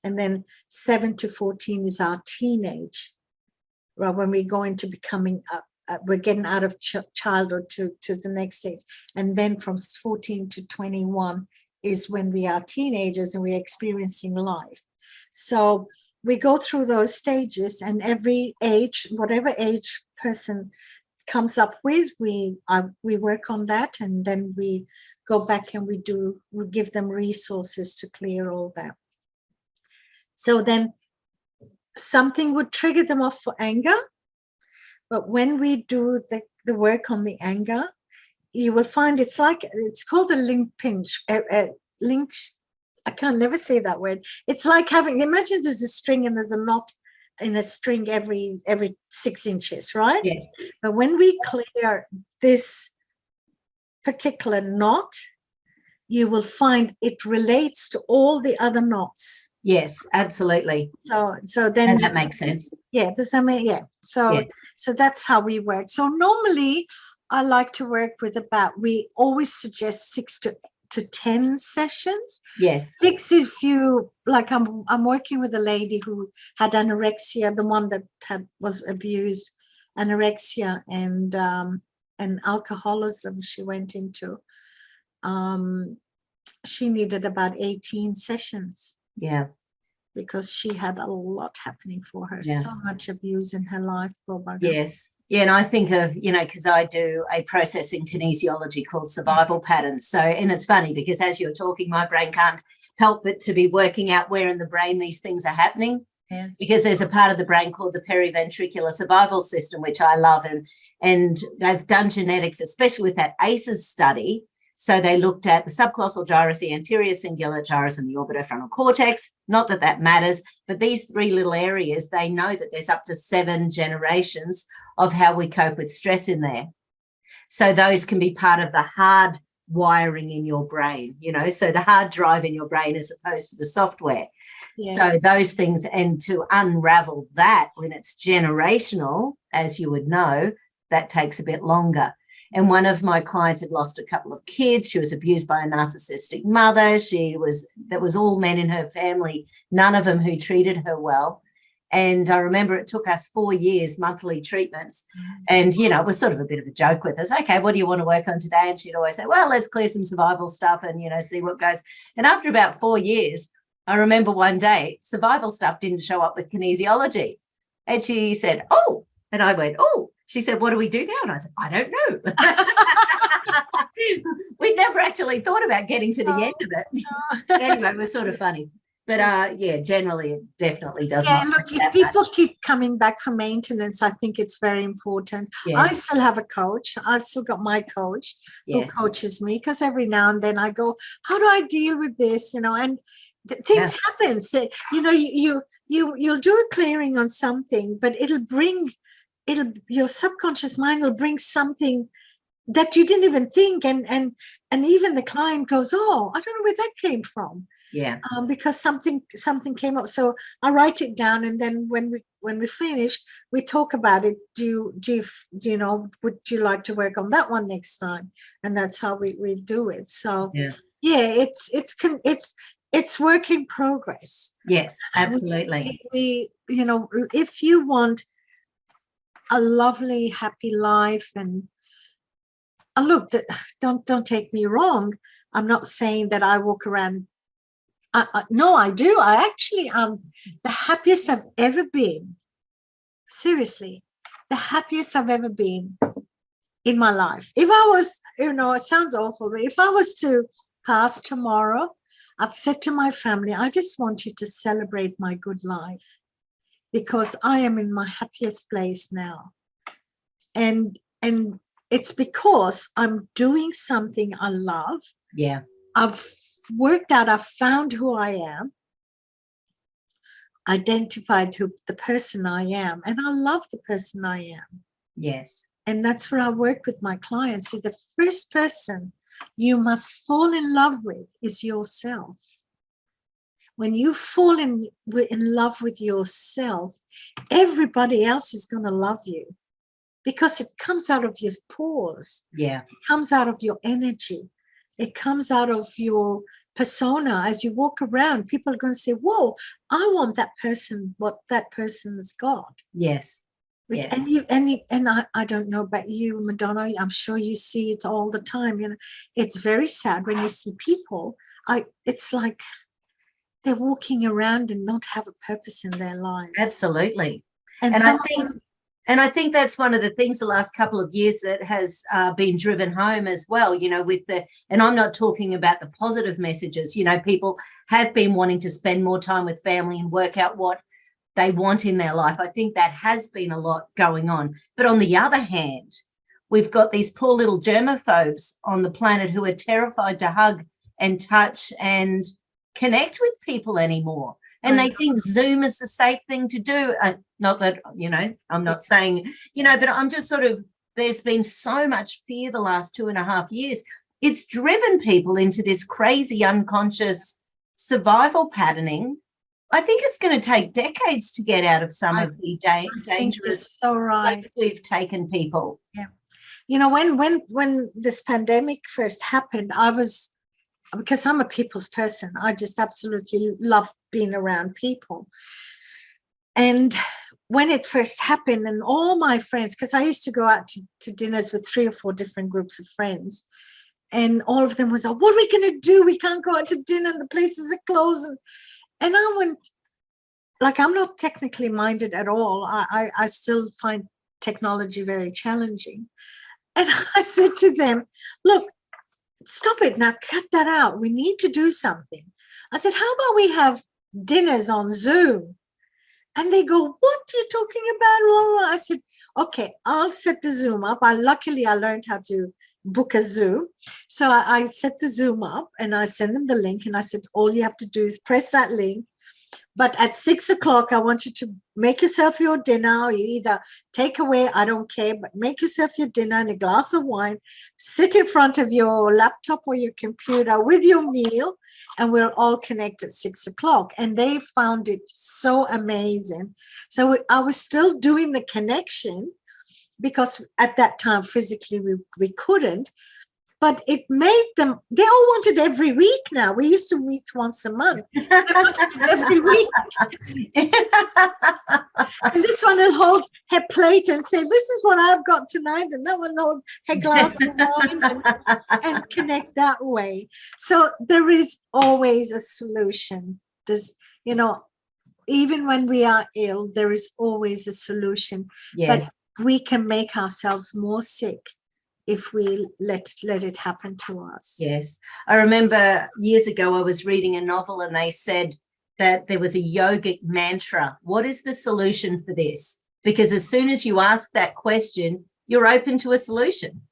And then 7 to 14 is our teenage, right? When we go into becoming we're getting out of childhood to the next stage. And then from 14 to 21 is when we are teenagers and we're experiencing life. So we go through those stages, and every age, whatever age person comes up with, we work on that, and then we go back and we give them resources to clear all that. So then something would trigger them off for anger. But when we do the work on the anger, you will find it's called a linkage. Link. I can't never say that word. It's like imagine there's a string and there's a knot in a string every 6 inches, right? Yes. But when we clear this particular knot, you will find it relates to all the other knots. Yes, absolutely. So then, and that makes sense. Yeah, does that make So that's how we work. So normally I like to work with we always suggest 6 to 10 sessions. Yes. 6 if you like. I'm working with a lady who had anorexia, the one that was abused, anorexia and alcoholism she went into. She needed about 18 sessions. Yeah. Because she had a lot happening for her, so much abuse in her life. Yes. Yeah, and I think of, because I do a process in kinesiology called survival patterns. So, and it's funny because as you're talking, my brain can't help but to be working out where in the brain these things are happening. Yes. Because there's a part of the brain called the periventricular survival system, which I love. And they've done genetics, especially with that ACEs study. So they looked at the subclavicular gyrus, the anterior cingulate gyrus, and the orbitofrontal cortex. Not that that matters, but these 3 little areas, they know that there's up to 7 generations of how we cope with stress in there. So those can be part of the hard wiring in your brain, so the hard drive in your brain as opposed to the software. Yes. So those things, and to unravel that when it's generational, as you would know, that takes a bit longer. And one of my clients had lost a couple of kids. She was abused by a narcissistic mother. There was all men in her family, none of them who treated her well. And I remember it took us 4 years, monthly treatments. And, it was sort of a bit of a joke with us. Okay, what do you want to work on today? And she'd always say, well, let's clear some survival stuff and, see what goes. And after about 4 years, I remember one day, survival stuff didn't show up with kinesiology. And she said, oh, and I went, oh. She said, what do we do now? And I said, I don't know. We'd never actually thought about getting to the end of it. Anyway, it was sort of funny. But generally it definitely does not. Look, if people keep coming back for maintenance, I think it's very important. Yes. I still have a coach. I've still got my coach who coaches me, because every now and then I go, how do I deal with this? And things happen. So, you'll do a clearing on something, but your subconscious mind will bring something that you didn't even think, and even the client goes, oh, I don't know where that came from. Yeah. Because something came up. So I write it down, and then when we finish, we talk about it. Would you like to work on that one next time? And that's how we do it. So it's work in progress. Yes, absolutely. We if you want a lovely, happy life, and look, don't take me wrong. I'm not saying that I walk around. No, I do. I actually am the happiest I've ever been. Seriously, the happiest I've ever been in my life. If I was, it sounds awful, but if I was to pass tomorrow, I've said to my family, I just want you to celebrate my good life because I am in my happiest place now. And it's because I'm doing something I love. Yeah. I've worked out, I've found who I am, identified who the person I am, and I love the person I am. Yes. And that's where I work with my clients. See, the first person you must fall in love with is yourself. When you fall in love with yourself, everybody else is going to love you because it comes out of your pores. Yeah. It comes out of your energy. It comes out of your persona. As you walk around, people are going to say, whoa, I want that person, what that person's got. Yes. Yeah. And I don't know about you, Madonna, I'm sure you see it all the time. You know, it's very sad when you see people, it's like they're walking around and not have a purpose in their lives. Absolutely. And I think that's one of the things the last couple of years that has been driven home as well, you know, and I'm not talking about the positive messages, you know, people have been wanting to spend more time with family and work out what they want in their life. I think that has been a lot going on. But on the other hand, we've got these poor little germaphobes on the planet who are terrified to hug and touch and connect with people anymore. And they think Zoom is the safe thing to do. Not that, you know, I'm not saying, you know, but I'm just sort of, there's been so much fear the last 2.5 years. It's driven people into this crazy unconscious survival patterning. I think it's going to take decades to get out of some of the dangerous ways we've taken people. Yeah. You know, when this pandemic first happened, because I'm a people's person, I just absolutely love being around people. And when it first happened, and all my friends, because I used to go out to dinners with 3 or 4 different groups of friends, and all of them was like, what are we going to do? We can't go out to dinner, and the places are closed. And I went, like, I'm not technically minded at all. I still find technology very challenging. And I said to them, look, stop it now, cut that out. We need to do something. I said, how about we have dinners on Zoom? And they go, what are you talking about? I said, okay, I'll set the Zoom up. Luckily, I learned how to book a Zoom. So I set the Zoom up and I send them the link. And I said, all you have to do is press that link. But at 6 o'clock, I want you to make yourself your dinner. You either take away, I don't care, but make yourself your dinner and a glass of wine. Sit in front of your laptop or your computer with your meal, and we'll all connect at 6 o'clock. And they found it so amazing. So I was still doing the connection because at that time, physically, we couldn't. But it made them, they all wanted every week now. We used to meet once a month. They wanted every week. And this one will hold her plate and say, this is what I've got tonight. And that one will hold her glass of wine and connect that way. So there is always a solution. There's, you know, even when we are ill, there is always a solution. Yes. But we can make ourselves more sick if we let it happen to us. Yes. I remember years ago I was reading a novel and they said that there was a yogic mantra. What is the solution for this? Because as soon as you ask that question, you're open to a solution.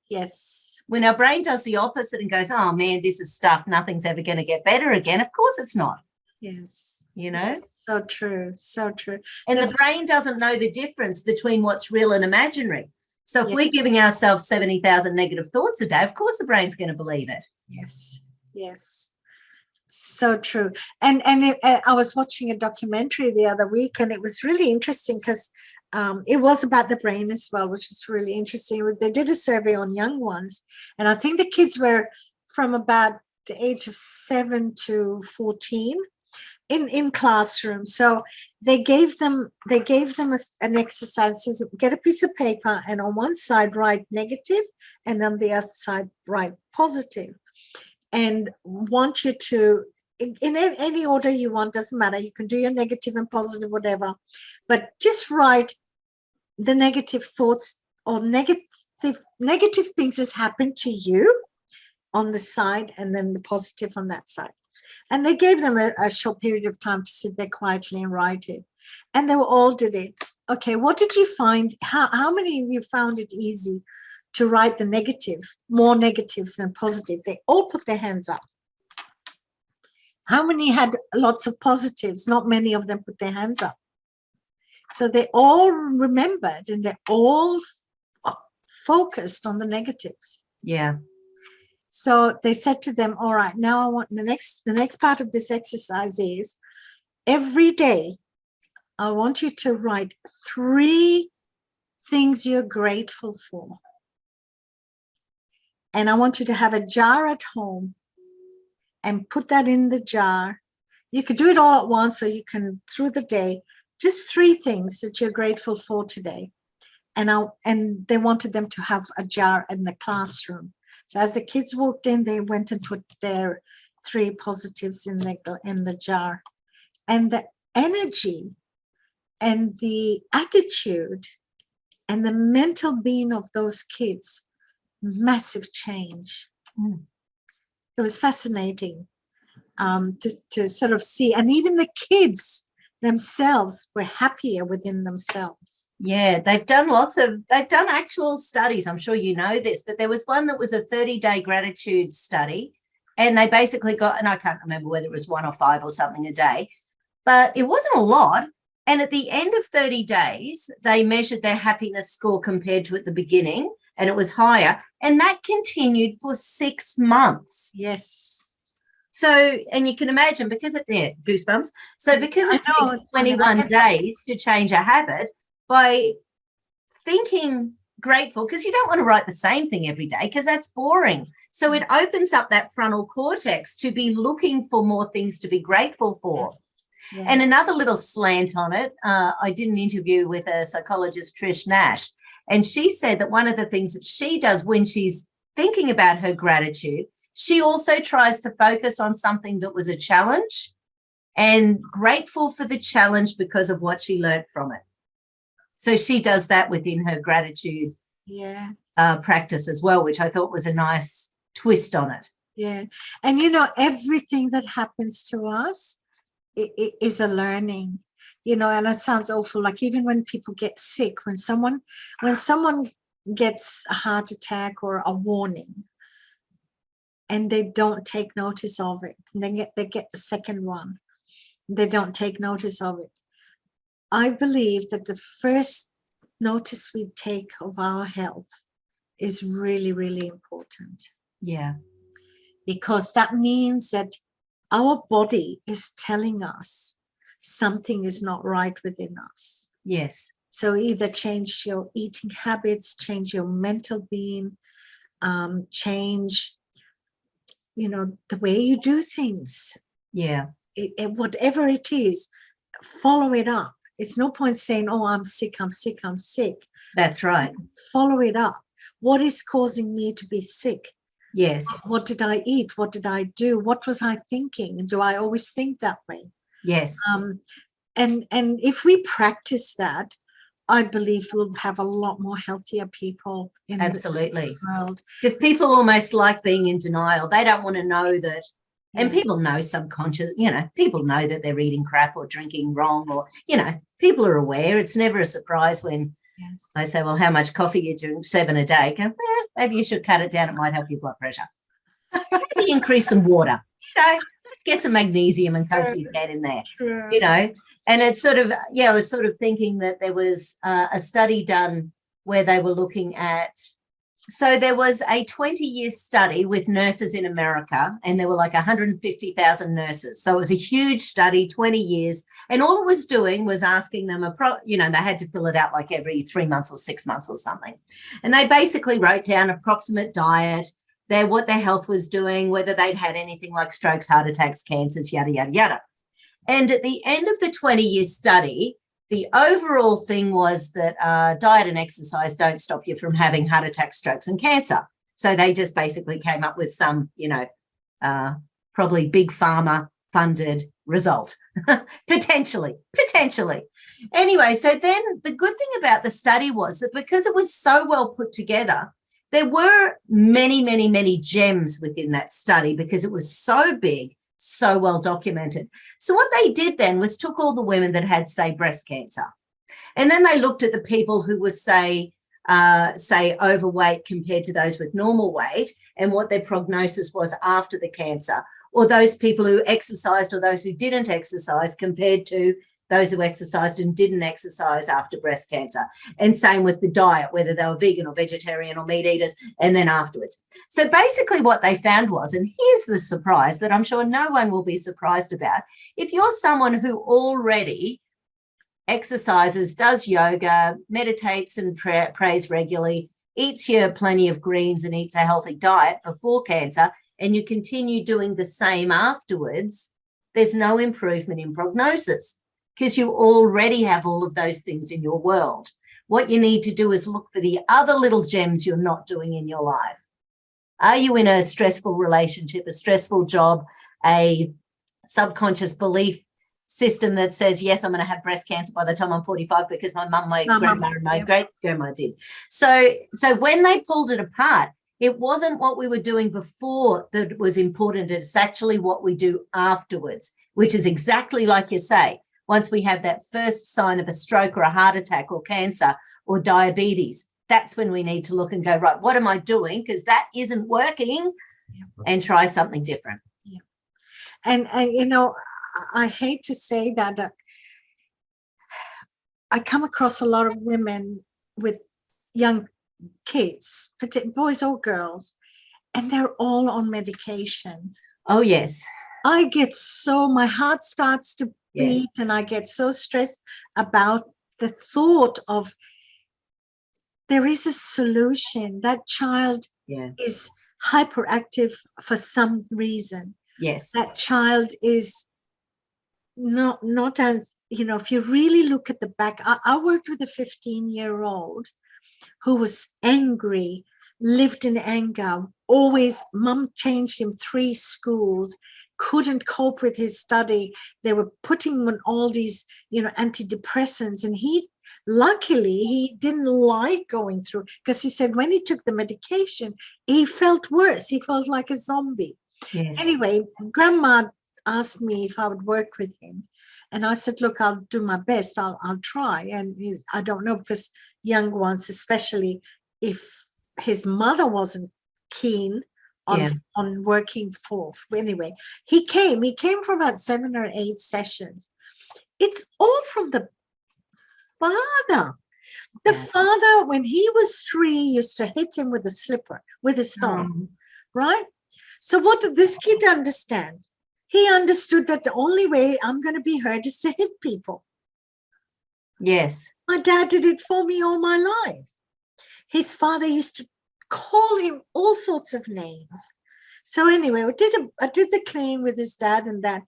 Yes. When our brain does the opposite and goes, oh, man, this is stuff, nothing's ever going to get better again. Of course it's not. Yes. You know? Yes. So true. So true. And the brain doesn't know the difference between what's real and imaginary. So if we're giving ourselves 70,000 negative thoughts a day, of course the brain's going to believe it. Yes, yes. So true. And I was watching a documentary the other week, and it was really interesting because it was about the brain as well, which is really interesting. They did a survey on young ones, and I think the kids were from about the age of 7 to 14. In classrooms. So they gave them an exercise. Says, get a piece of paper and on one side write negative and on the other side write positive, and want you to, in any order you want, doesn't matter, you can do your negative and positive, whatever, but just write the negative thoughts or negative things that's happened to you on the side, and then the positive on that side. And they gave them a short period of time to sit there quietly and write it. And they all did it. Okay, what did you find? How many of you found it easy to write the negative, more negatives than positive? They all put their hands up. How many had lots of positives? Not many of them put their hands up. So they all remembered and they all focused on the negatives. Yeah. So they said to them, all right, now I want the next part of this exercise is every day I want you to write 3 things you're grateful for. And I want you to have a jar at home and put that in the jar. You could do it all at once, or you can through the day, just 3 things that you're grateful for today. And they wanted them to have a jar in the classroom. So as the kids walked in, they went and put their 3 positives in the jar. And the energy and the attitude and the mental being of those kids, massive change. It was fascinating to sort of see. And even the kids themselves were happier within themselves. Yeah, they've done actual studies. I'm sure you know this, but there was one that was a 30-day gratitude study, and they basically got, and I can't remember whether it was 1 or 5 or something a day, but it wasn't a lot. And at the end of 30 days, they measured their happiness score compared to at the beginning, and it was higher. And that continued for 6 months. Yes. So, and you can imagine, because goosebumps. So because it takes 21 days to change a habit, by thinking grateful, because you don't want to write the same thing every day because that's boring. So it opens up that frontal cortex to be looking for more things to be grateful for. Yes. Yeah. And another little slant on it, I did an interview with a psychologist, Trish Nash, and she said that one of the things that she does when she's thinking about her gratitude, she also tries to focus on something that was a challenge and grateful for the challenge because of what she learned from it. So she does that within her gratitude practice as well, which I thought was a nice twist on it. Yeah. And, everything that happens to us is a learning, and it sounds awful. Like even when people get sick, when someone gets a heart attack or a warning, and they don't take notice of it, and they get the second one, they don't take notice of it. I believe that the first notice we take of our health is really, really important. Yeah. Because that means that our body is telling us something is not right within us. Yes. So either change your eating habits, change your mental being, change, the way you do things. Yeah. Whatever it is, follow it up. It's no point saying, oh, I'm sick. That's right. Follow it up. What is causing me to be sick? Yes. What did I eat? What did I do? What was I thinking? Do I always think that way? Yes. And if we practice that, I believe we'll have a lot more healthier people in this world. Because people almost like being in denial. They don't want to know that. And people know subconscious, people know that they're eating crap or drinking wrong, or, people are aware. It's never a surprise when I say, well, how much coffee you drink? 7 a day. Go, maybe you should cut it down. It might help your blood pressure. Maybe increase some water. Let's get some magnesium and CoQ10 in there, And it's sort of, I was sort of thinking that there was a study done where they were looking at, so there was a 20-year study with nurses in America, and there were like 150,000 nurses. So it was a huge study, 20 years. And all it was doing was asking them, they had to fill it out like every 3 months or 6 months or something. And they basically wrote down approximate diet, what their health was doing, whether they'd had anything like strokes, heart attacks, cancers, yada, yada, yada. And at the end of the 20-year study, the overall thing was that diet and exercise don't stop you from having heart attacks, strokes, and cancer. So they just basically came up with some, probably big pharma funded result, potentially. Anyway, so then the good thing about the study was that because it was so well put together, there were many, many, many gems within that study because it was so big so well documented. So what they did then was took all the women that had, say, breast cancer, and then they looked at the people who were, say, overweight compared to those with normal weight, and what their prognosis was after the cancer, or those people who exercised or those who didn't exercise compared to those who exercised and didn't exercise after breast cancer. And same with the diet, whether they were vegan or vegetarian or meat eaters, and then afterwards. So basically what they found was, and here's the surprise that I'm sure no one will be surprised about, if you're someone who already exercises, does yoga, meditates and prays regularly, eats your plenty of greens and eats a healthy diet before cancer, and you continue doing the same afterwards, there's no improvement in prognosis because you already have all of those things in your world. What you need to do is look for the other little gems you're not doing in your life. Are you in a stressful relationship, a stressful job, a subconscious belief system that says, yes, I'm going to have breast cancer by the time I'm 45 because my mum, my grandma, and my great-grandma did. So when they pulled it apart, it wasn't what we were doing before that was important. It's actually what we do afterwards, which is exactly like you say. Once we have that first sign of a stroke or a heart attack or cancer or diabetes, that's when we need to look and go, right, what am I doing? Because that isn't working, and try something different. Yeah. And you know, I hate to say that I come across a lot of women with young kids, boys or girls, and they're all on medication. Oh, yes. I get my heart starts to beat, and I get so stressed about the thought of there is a solution. That child is hyperactive for some reason. Yes. That child is not as, you know, if you really look at the back, I worked with a 15-year-old who was angry, lived in anger, always, mum changed him 3 schools, couldn't cope with his study. They were putting him on all these, you know, antidepressants, and luckily he didn't like going through, because he said when he took the medication, he felt worse. He felt like a zombie. Yes. Anyway, grandma asked me if I would work with him, and I said, look, I'll do my best. I'll try. And I don't know, because young ones, especially if his mother wasn't keen on working for. Anyway, he came for about 7 or 8 sessions. It's all from the father. The father, when he was 3, used to hit him with a slipper, with his thumb, right? So what did this kid understand? He understood that the only way I'm going to be heard is to hit people. Yes. My dad did it for me all my life. His father used to call him all sorts of names. So anyway, I did the clean with his dad, and that.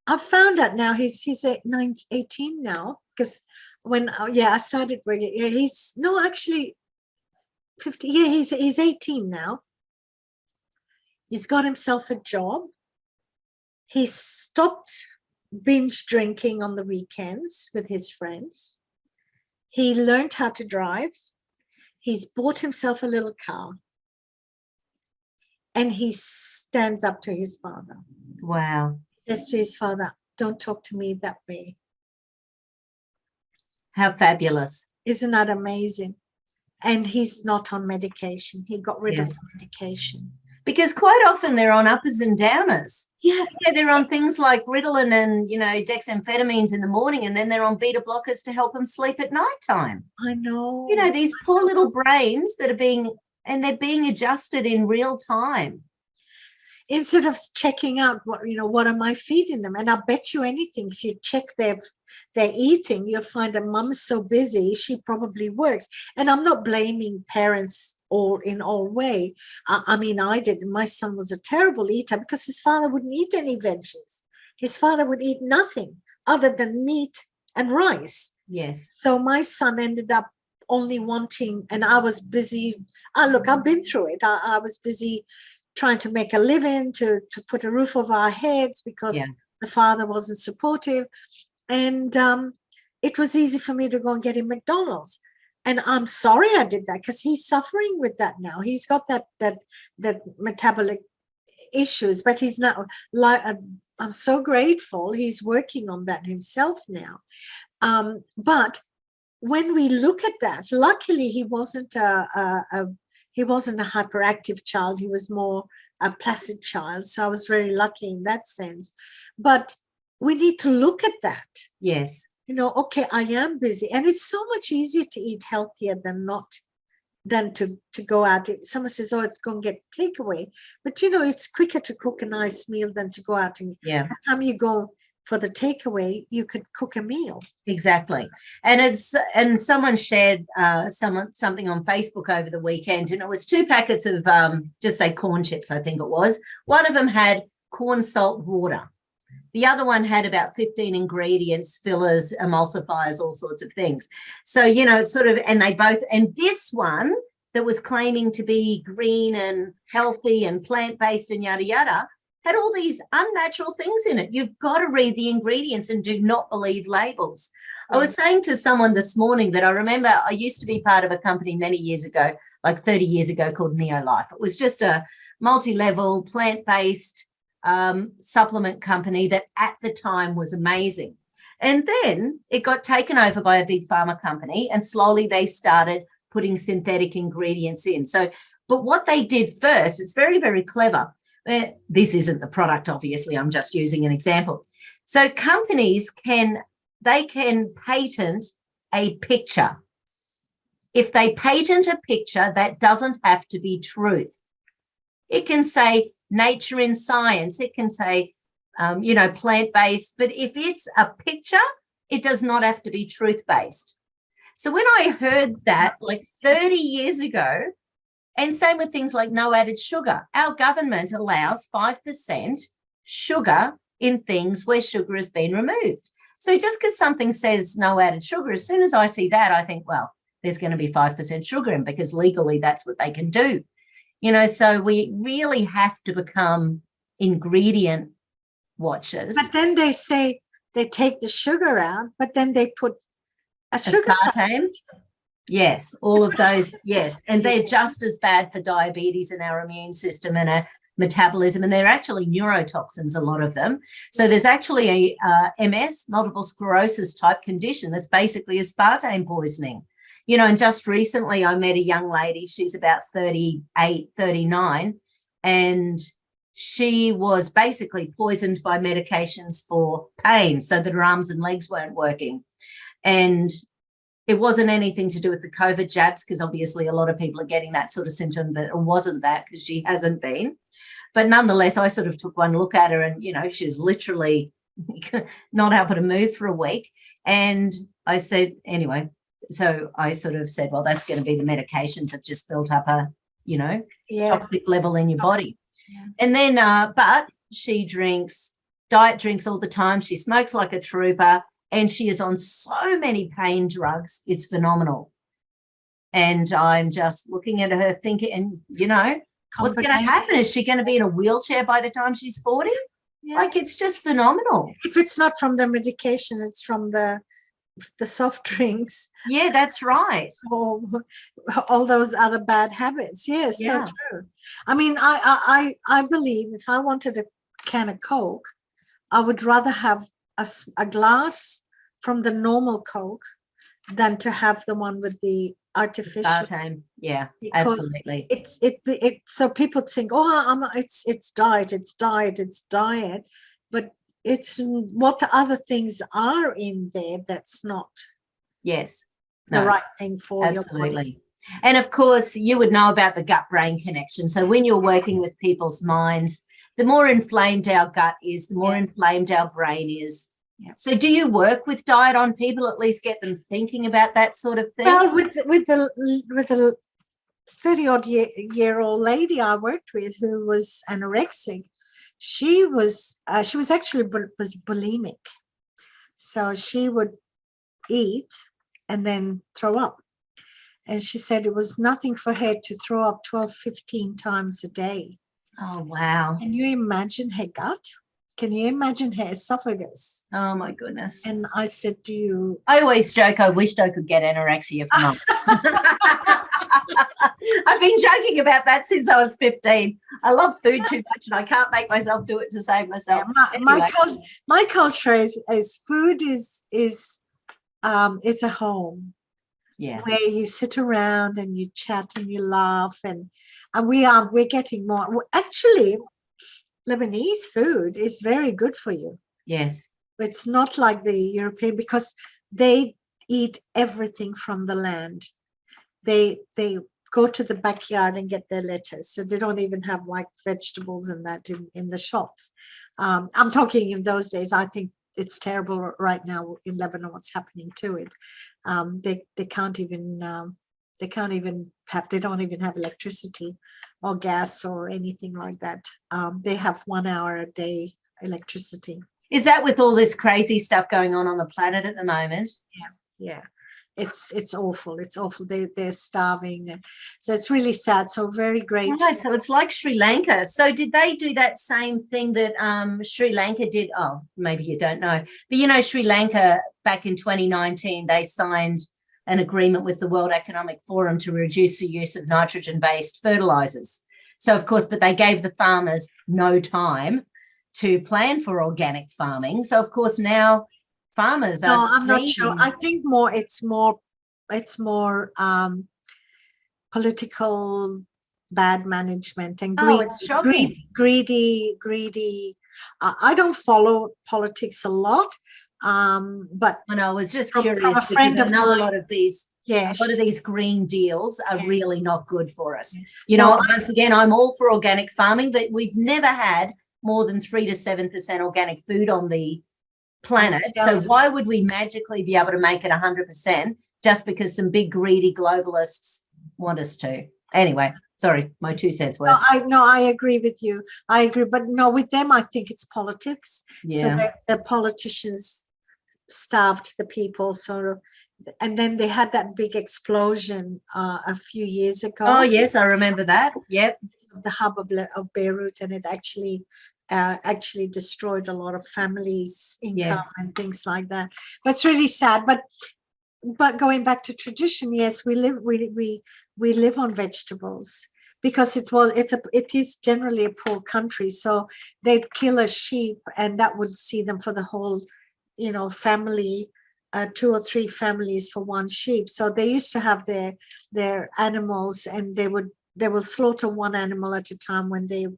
I found out now he's 18 now, because when I started working, he's actually 50. Yeah, he's 18 now. He's got himself a job. He stopped binge drinking on the weekends with his friends. He learned how to drive. He's bought himself a little car. And he stands up to his father. Wow. He says to his father, don't talk to me that way. How fabulous. Isn't that amazing? And he's not on medication. He got rid of the medication. Because quite often they're on uppers and downers. Yeah. They're on things like Ritalin and, dexamphetamines in the morning, and then they're on beta blockers to help them sleep at nighttime. I know. These poor little brains that are being adjusted in real time. Instead of checking out what am I feeding them? And I bet you anything, if you check their eating, you'll find that mom is so busy, she probably works. And I'm not blaming parents in all way. I mean, I did. My son was a terrible eater because his father wouldn't eat any veggies. His father would eat nothing other than meat and rice. Yes. So my son ended up only wanting, and I was busy. Look, I've been through it. I was busy trying to make a living, to put a roof over our heads, because the father wasn't supportive. And it was easy for me to go and get him McDonald's. And I'm sorry I did that, because he's suffering with that now. He's got that metabolic issues, but he's not I'm so grateful he's working on that himself now. But when we look at that, luckily he wasn't a hyperactive child. He was more a placid child. So I was very lucky in that sense. But we need to look at that. Yes. Okay, I am busy. And it's so much easier to eat healthier than to go out. Someone says, oh, it's going to get takeaway. But, it's quicker to cook a nice meal than to go out. And by the time you go for the takeaway, you could cook a meal. Exactly. And someone shared something on Facebook over the weekend, and it was 2 packets of just say corn chips, I think it was. One of them had corn salt water. The other one had about 15 ingredients, fillers, emulsifiers, all sorts of things. So, it's sort of, and this one that was claiming to be green and healthy and plant-based and yada, yada, had all these unnatural things in it. You've got to read the ingredients and do not believe labels. I was saying to someone this morning that I remember I used to be part of a company many years ago, like 30 years ago, called Neo Life. It was just a multi-level, plant-based supplement company that at the time was amazing. And then it got taken over by a big pharma company, and slowly they started putting synthetic ingredients in. So, but what they did first, it's very, very clever. This isn't the product, obviously, I'm just using an example. So companies can patent a picture. If they patent a picture, that doesn't have to be truth. It can say nature in science, it can say, plant-based, but if it's a picture, it does not have to be truth-based. So when I heard that like 30 years ago, and same with things like no added sugar, our government allows 5% sugar in things where sugar has been removed. So just because something says no added sugar, as soon as I see that, I think, well, there's going to be 5% sugar in, because legally that's what they can do. So we really have to become ingredient watchers. But then they say they take the sugar out, but then they put a sugar aspartame. Yes, all of those. Yes, and they're just as bad for diabetes and our immune system and our metabolism, and they're actually neurotoxins, a lot of them. So there's actually a MS, multiple sclerosis type condition that's basically aspartame poisoning. And just recently I met a young lady, she's about 38, 39, and she was basically poisoned by medications for pain so that her arms and legs weren't working. And it wasn't anything to do with the COVID jabs, because obviously a lot of people are getting that sort of symptom, but it wasn't that, because she hasn't been. But nonetheless, I sort of took one look at her, and, she was literally not able to move for a week. And I said, anyway, so I sort of said, well, that's going to be the medications have just built up a, toxic level in your body. Yeah. And then, but she diet drinks all the time. She smokes like a trooper, and she is on so many pain drugs. It's phenomenal. And I'm just looking at her thinking, and, what's going to happen? Is she going to be in a wheelchair by the time she's 40? Yeah. Like, it's just phenomenal. If it's not from the medication, it's from the soft drinks. Yeah, that's right. Or all those other bad habits. Yes, yeah. So true. I mean, I believe if I wanted a can of Coke, I would rather have a glass from the normal Coke than to have the one with the artificial. Yeah, absolutely. It's so people think, oh, it's diet, but it's what the other things are in there that's not the right thing for you. Absolutely. And of course, you would know about the gut-brain connection. So when you're working with people's minds, the more inflamed our gut is, the more inflamed our brain is. Yeah. So do you work with diet on people, at least get them thinking about that sort of thing? Well, with the 30-odd-year-old lady I worked with who was anorexic, she was actually bulimic. So she would eat and then throw up. And she said it was nothing for her to throw up 12, 15 times a day. Oh, wow. Can you imagine her gut? Can you imagine her esophagus? Oh my goodness. And I said, I always joke, I wished I could get anorexia for mum. I've been joking about that since I was 15. I love food too much and I can't make myself do it to save myself. Yeah, my culture is food is it's a home. Yeah. Where you sit around and you chat and you laugh, and we're getting more. Actually, Lebanese food is very good for you. Yes. It's not like the European, because they eat everything from the land. They go to the backyard and get their lettuce, so they don't even have like vegetables and that in the shops. I'm talking in those days. I think it's terrible right now in Lebanon what's happening to it. They don't even have electricity or gas or anything like that. They have 1 hour a day electricity. Is that with all this crazy stuff going on the planet at the moment? Yeah. It's awful. It's awful. They're starving. So it's really sad. So very great. Right, so it's like Sri Lanka. So did they do that same thing that Sri Lanka did? Oh, maybe you don't know. But Sri Lanka back in 2019, they signed an agreement with the World Economic Forum to reduce the use of nitrogen-based fertilizers. So, of course, but they gave the farmers no time to plan for organic farming. So, of course, now farmers are. No, I'm not sure. I think it's more political bad management and greedy. I don't follow politics a lot, but I was just curious because I know a lot of these green deals are really not good for us. Once again, I'm all for organic farming, but we've never had more than 3 to 7% organic food on the planet. So why would we magically be able to make it 100% just because some big greedy globalists want us to? Anyway, sorry, my 2 cents worth. I agree with you. I agree, but no, with them I think it's politics. Yeah. So the politicians starved the people, and then they had that big explosion a few years ago. Oh yes, I remember that. Yep. The hub of Beirut, and it actually destroyed a lot of families' income and things like that. But it's really sad. But going back to tradition, yes, we live on vegetables because it is generally a poor country. So they'd kill a sheep, and that would see them for the whole, family, 2 or 3 families for one sheep. So they used to have their animals, and they will slaughter one animal at a time when they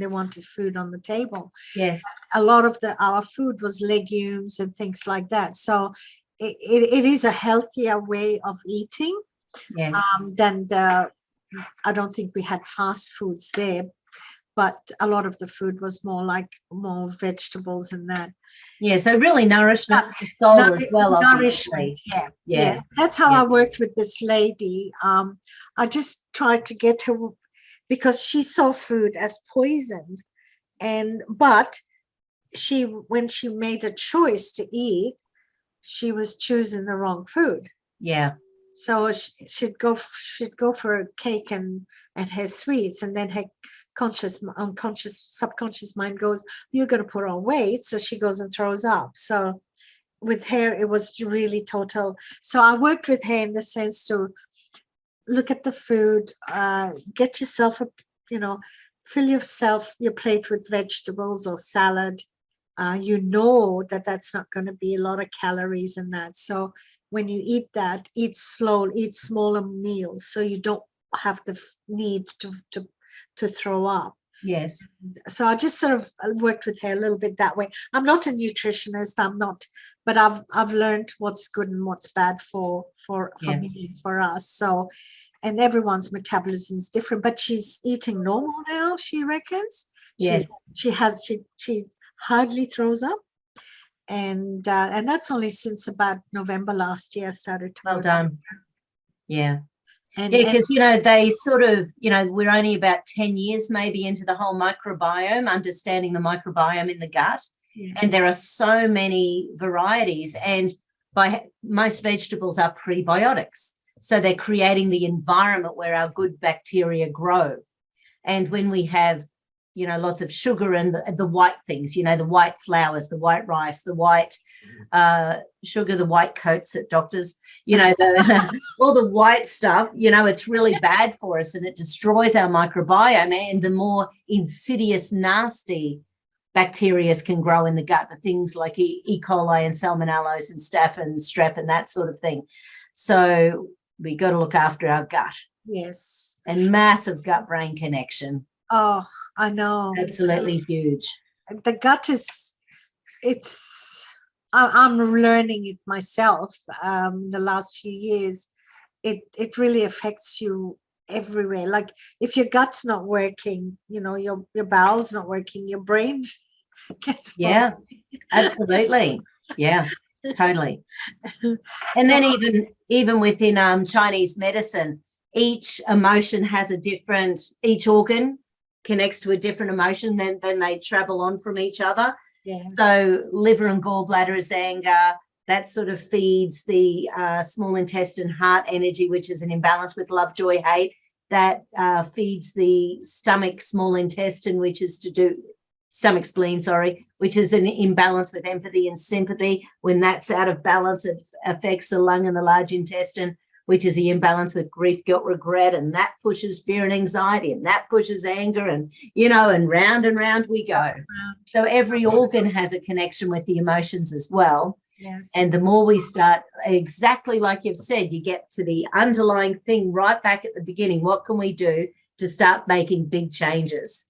wanted food on the table. Yes. A lot of our food was legumes and things like that. So it is a healthier way of eating. Yes. Than I don't think we had fast foods there, but a lot of the food was more vegetables and that. Yeah, so really nourishment to soul as well. Nourishment, yeah. That's how I worked with this lady. I just tried to get her, because she saw food as poison, but when she made a choice to eat, she was choosing the wrong food. Yeah. So she'd go for a cake and her sweets, and then her subconscious mind goes, you're going to put on weight. So she goes and throws up. So with her, it was really total. So I worked with her in the sense to look at the food, get yourself fill your plate with vegetables or salad. That's not going to be a lot of calories in that. So when you eat that, eat slow, eat smaller meals, so you don't have the need to throw up. Yes. So I just sort of worked with her a little bit that way. I'm not a nutritionist, but I've learned what's good and what's bad for me and for us. So, and everyone's metabolism is different, but she's eating normal now, she reckons. Yes. She hardly throws up. And that's only since about November last year I started to well work. Done. Yeah. Because they sort of, we're only about 10 years maybe into the whole microbiome, understanding the microbiome in the gut. Yeah. And there are so many varieties, and most vegetables are prebiotics. So they're creating the environment where our good bacteria grow. And when we have lots of sugar and the white things, the white flours, the white rice, the white sugar, the white coats at doctors, all the white stuff, it's really bad for us, and it destroys our microbiome. And the more insidious, nasty bacteria can grow in the gut, the things like E. coli and salmonellas and staph and strep and that sort of thing. So we got to look after our gut. Yes. And massive gut-brain connection. Oh, I know. Absolutely huge. The gut I'm learning it myself the last few years. It really affects you everywhere. Like if your gut's not working, your bowel's not working, your brain gets absolutely. Yeah, totally. And then even within Chinese medicine, each emotion has each organ connects to a different emotion, then they travel on from each other. Yes. So liver and gallbladder is anger. That sort of feeds the small intestine heart energy, which is an imbalance with love, joy, hate. That feeds the stomach, small intestine, stomach spleen, which is an imbalance with empathy and sympathy. When that's out of balance, it affects the lung and the large intestine, which is the imbalance with grief, guilt, regret, and that pushes fear and anxiety, and that pushes anger, and and round we go. So every organ has a connection with the emotions as well. Yes. And the more we start, exactly like you've said, you get to the underlying thing right back at the beginning. What can we do to start making big changes?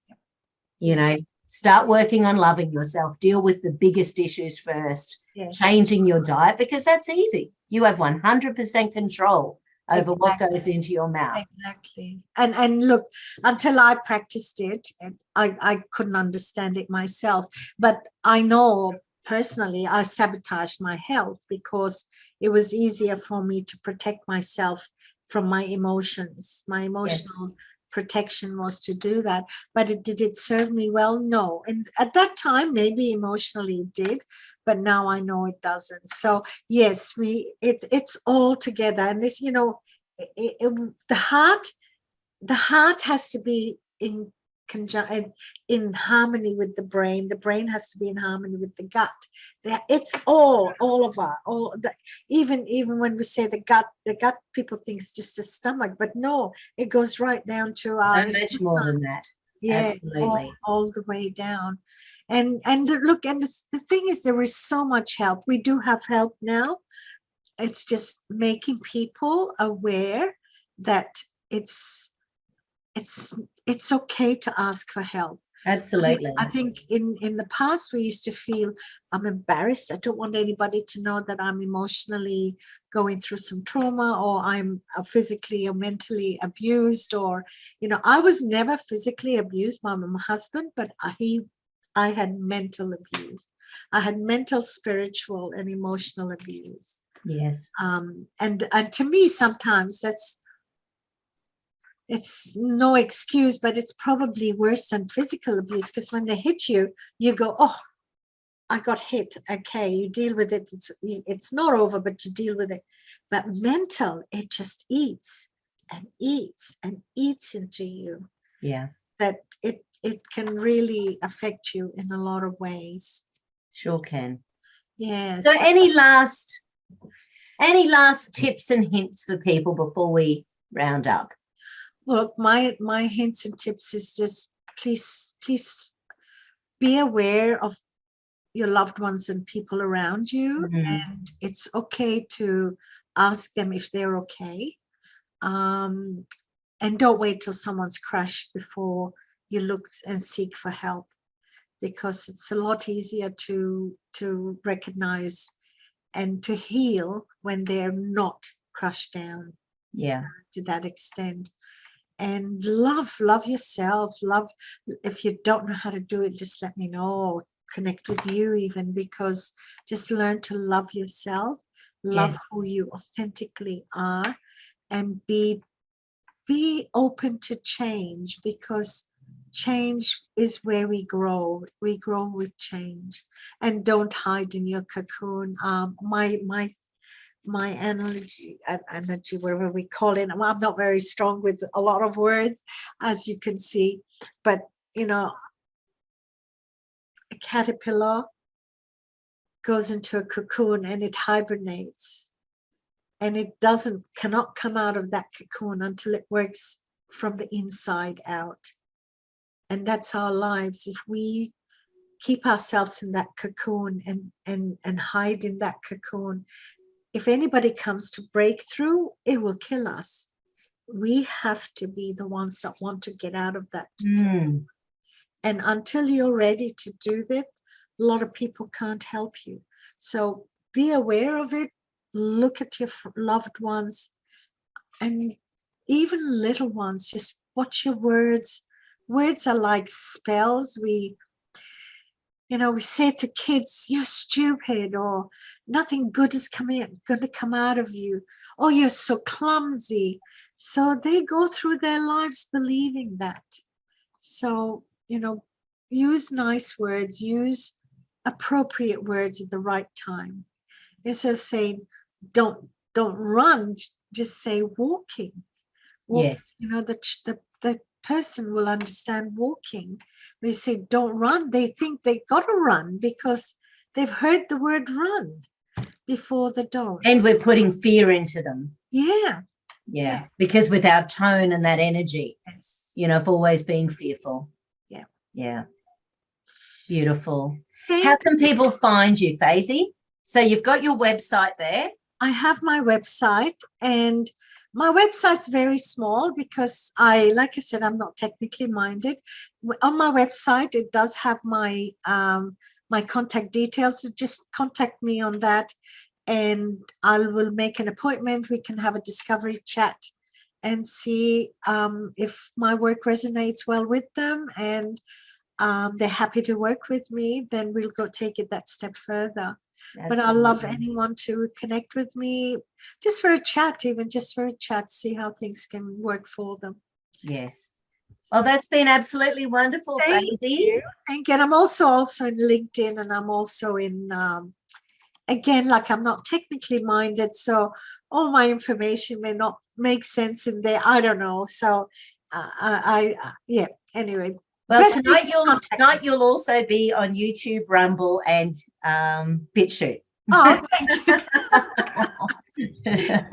Start working on loving yourself, deal with the biggest issues first. Yes. Changing your diet, because that's easy. You have 100% control over what goes into your mouth. Exactly. And look, until I practiced it, I couldn't understand it myself. But I know personally I sabotaged my health because it was easier for me to protect myself from my emotions. My emotional protection was to do that. But did it serve me well? No. And at that time, maybe emotionally it did, but now I know it doesn't. So yes, it's all together. And this, the heart has to be in harmony with the brain. The brain has to be in harmony with the gut. It's all of our, even when we say the gut people think it's just a stomach, but no, it goes right down to our much more than that. Yeah, all the way down. And look, and the thing is, there is so much help. We do have help now. It's just making people aware that it's okay to ask for help. Absolutely. I think in the past we used to feel, I'm embarrassed. I don't want anybody to know that I'm emotionally going through some trauma, or I'm physically or mentally abused, or I was never physically abused by my husband, but I had mental abuse. I had mental, spiritual, and emotional abuse. Yes. And to me, sometimes it's no excuse, but it's probably worse than physical abuse, because when they hit you, you go, oh, I got hit. Okay, you deal with it. It's not over, but you deal with it. But mental, it just eats and eats and eats into you. Yeah. That it can really affect you in a lot of ways. Sure can. Yes. So any last tips and hints for people before we round up? Look, my hints and tips is just please be aware of your loved ones and people around you, and it's okay to ask them if they're okay, and don't wait till someone's crashed before you look and seek for help, because it's a lot easier to recognize and to heal when they're not crushed down to that extent. And love yourself. If you don't know how to do it, just let me know, connect with you even, because just learn to love yourself, love who you authentically are, and be open to change, because change is where we grow with change. And don't hide in your cocoon. My energy, whatever we call it. I'm not very strong with a lot of words, as you can see, but caterpillar goes into a cocoon and it hibernates, and it cannot come out of that cocoon until it works from the inside out. And that's our lives. If we keep ourselves in that cocoon and hide in that cocoon, if anybody comes to break through, it will kill us. We have to be the ones that want to get out of that. Mm. And until you're ready to do that, a lot of people can't help you. So be aware of it. Look at your loved ones, and even little ones. Just watch your words. Words are like spells. We say to kids, "You're stupid," or "Nothing good is going to come out of you," or "You're so clumsy." So they go through their lives believing that. So, use nice words, use appropriate words at the right time. Instead of saying, don't run, just say walking. Yes. The person will understand walking. We say don't run, they think they got to run because they've heard the word run before the don't. And we're putting fear into them. Yeah. Because with our tone and that energy, Yes. of always being fearful. Yeah. Beautiful. How can people find you, Faizey? So you've got your website there. I have my website, and my website's very small because like I said, I'm not technically minded. On my website, it does have my my contact details. So just contact me on that, and I will make an appointment. We can have a discovery chat and see if my work resonates well with them, and they're happy to work with me. Then we'll go take it that step further. Absolutely. But I love anyone to connect with me just for a chat, see how things can work for them. Yes. Well, that's been absolutely wonderful, Thank Faizey. you. Thank you. And I'm also in LinkedIn, and I'm also in, again, like I'm not technically minded, so all my information may not make sense in there. I don't know. So anyway. Well, tonight you'll also be on YouTube, Rumble, and BitChute. Oh, thank you.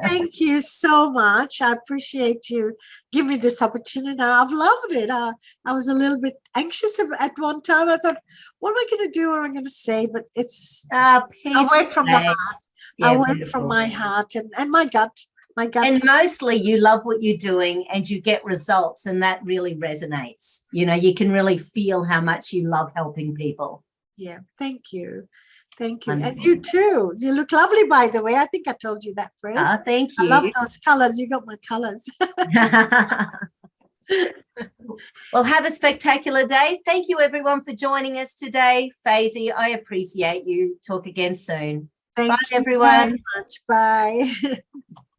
Thank you so much. I appreciate you giving me this opportunity. I've loved it. I was a little bit anxious at one time. I thought, what am I going to do? What am I going to say? But it's I work from the heart. I work from my heart and my gut. And mostly you love what you're doing and you get results, and that really resonates. You can really feel how much you love helping people. Yeah, thank you. Thank you. Wonderful. And you too. You look lovely, by the way. I think I told you that first. Thank you. I love those colors. You got my colors. Well, have a spectacular day. Thank you, everyone, for joining us today. Faizey, I appreciate you. Talk again soon. Thank Bye, you everyone. very much. Bye.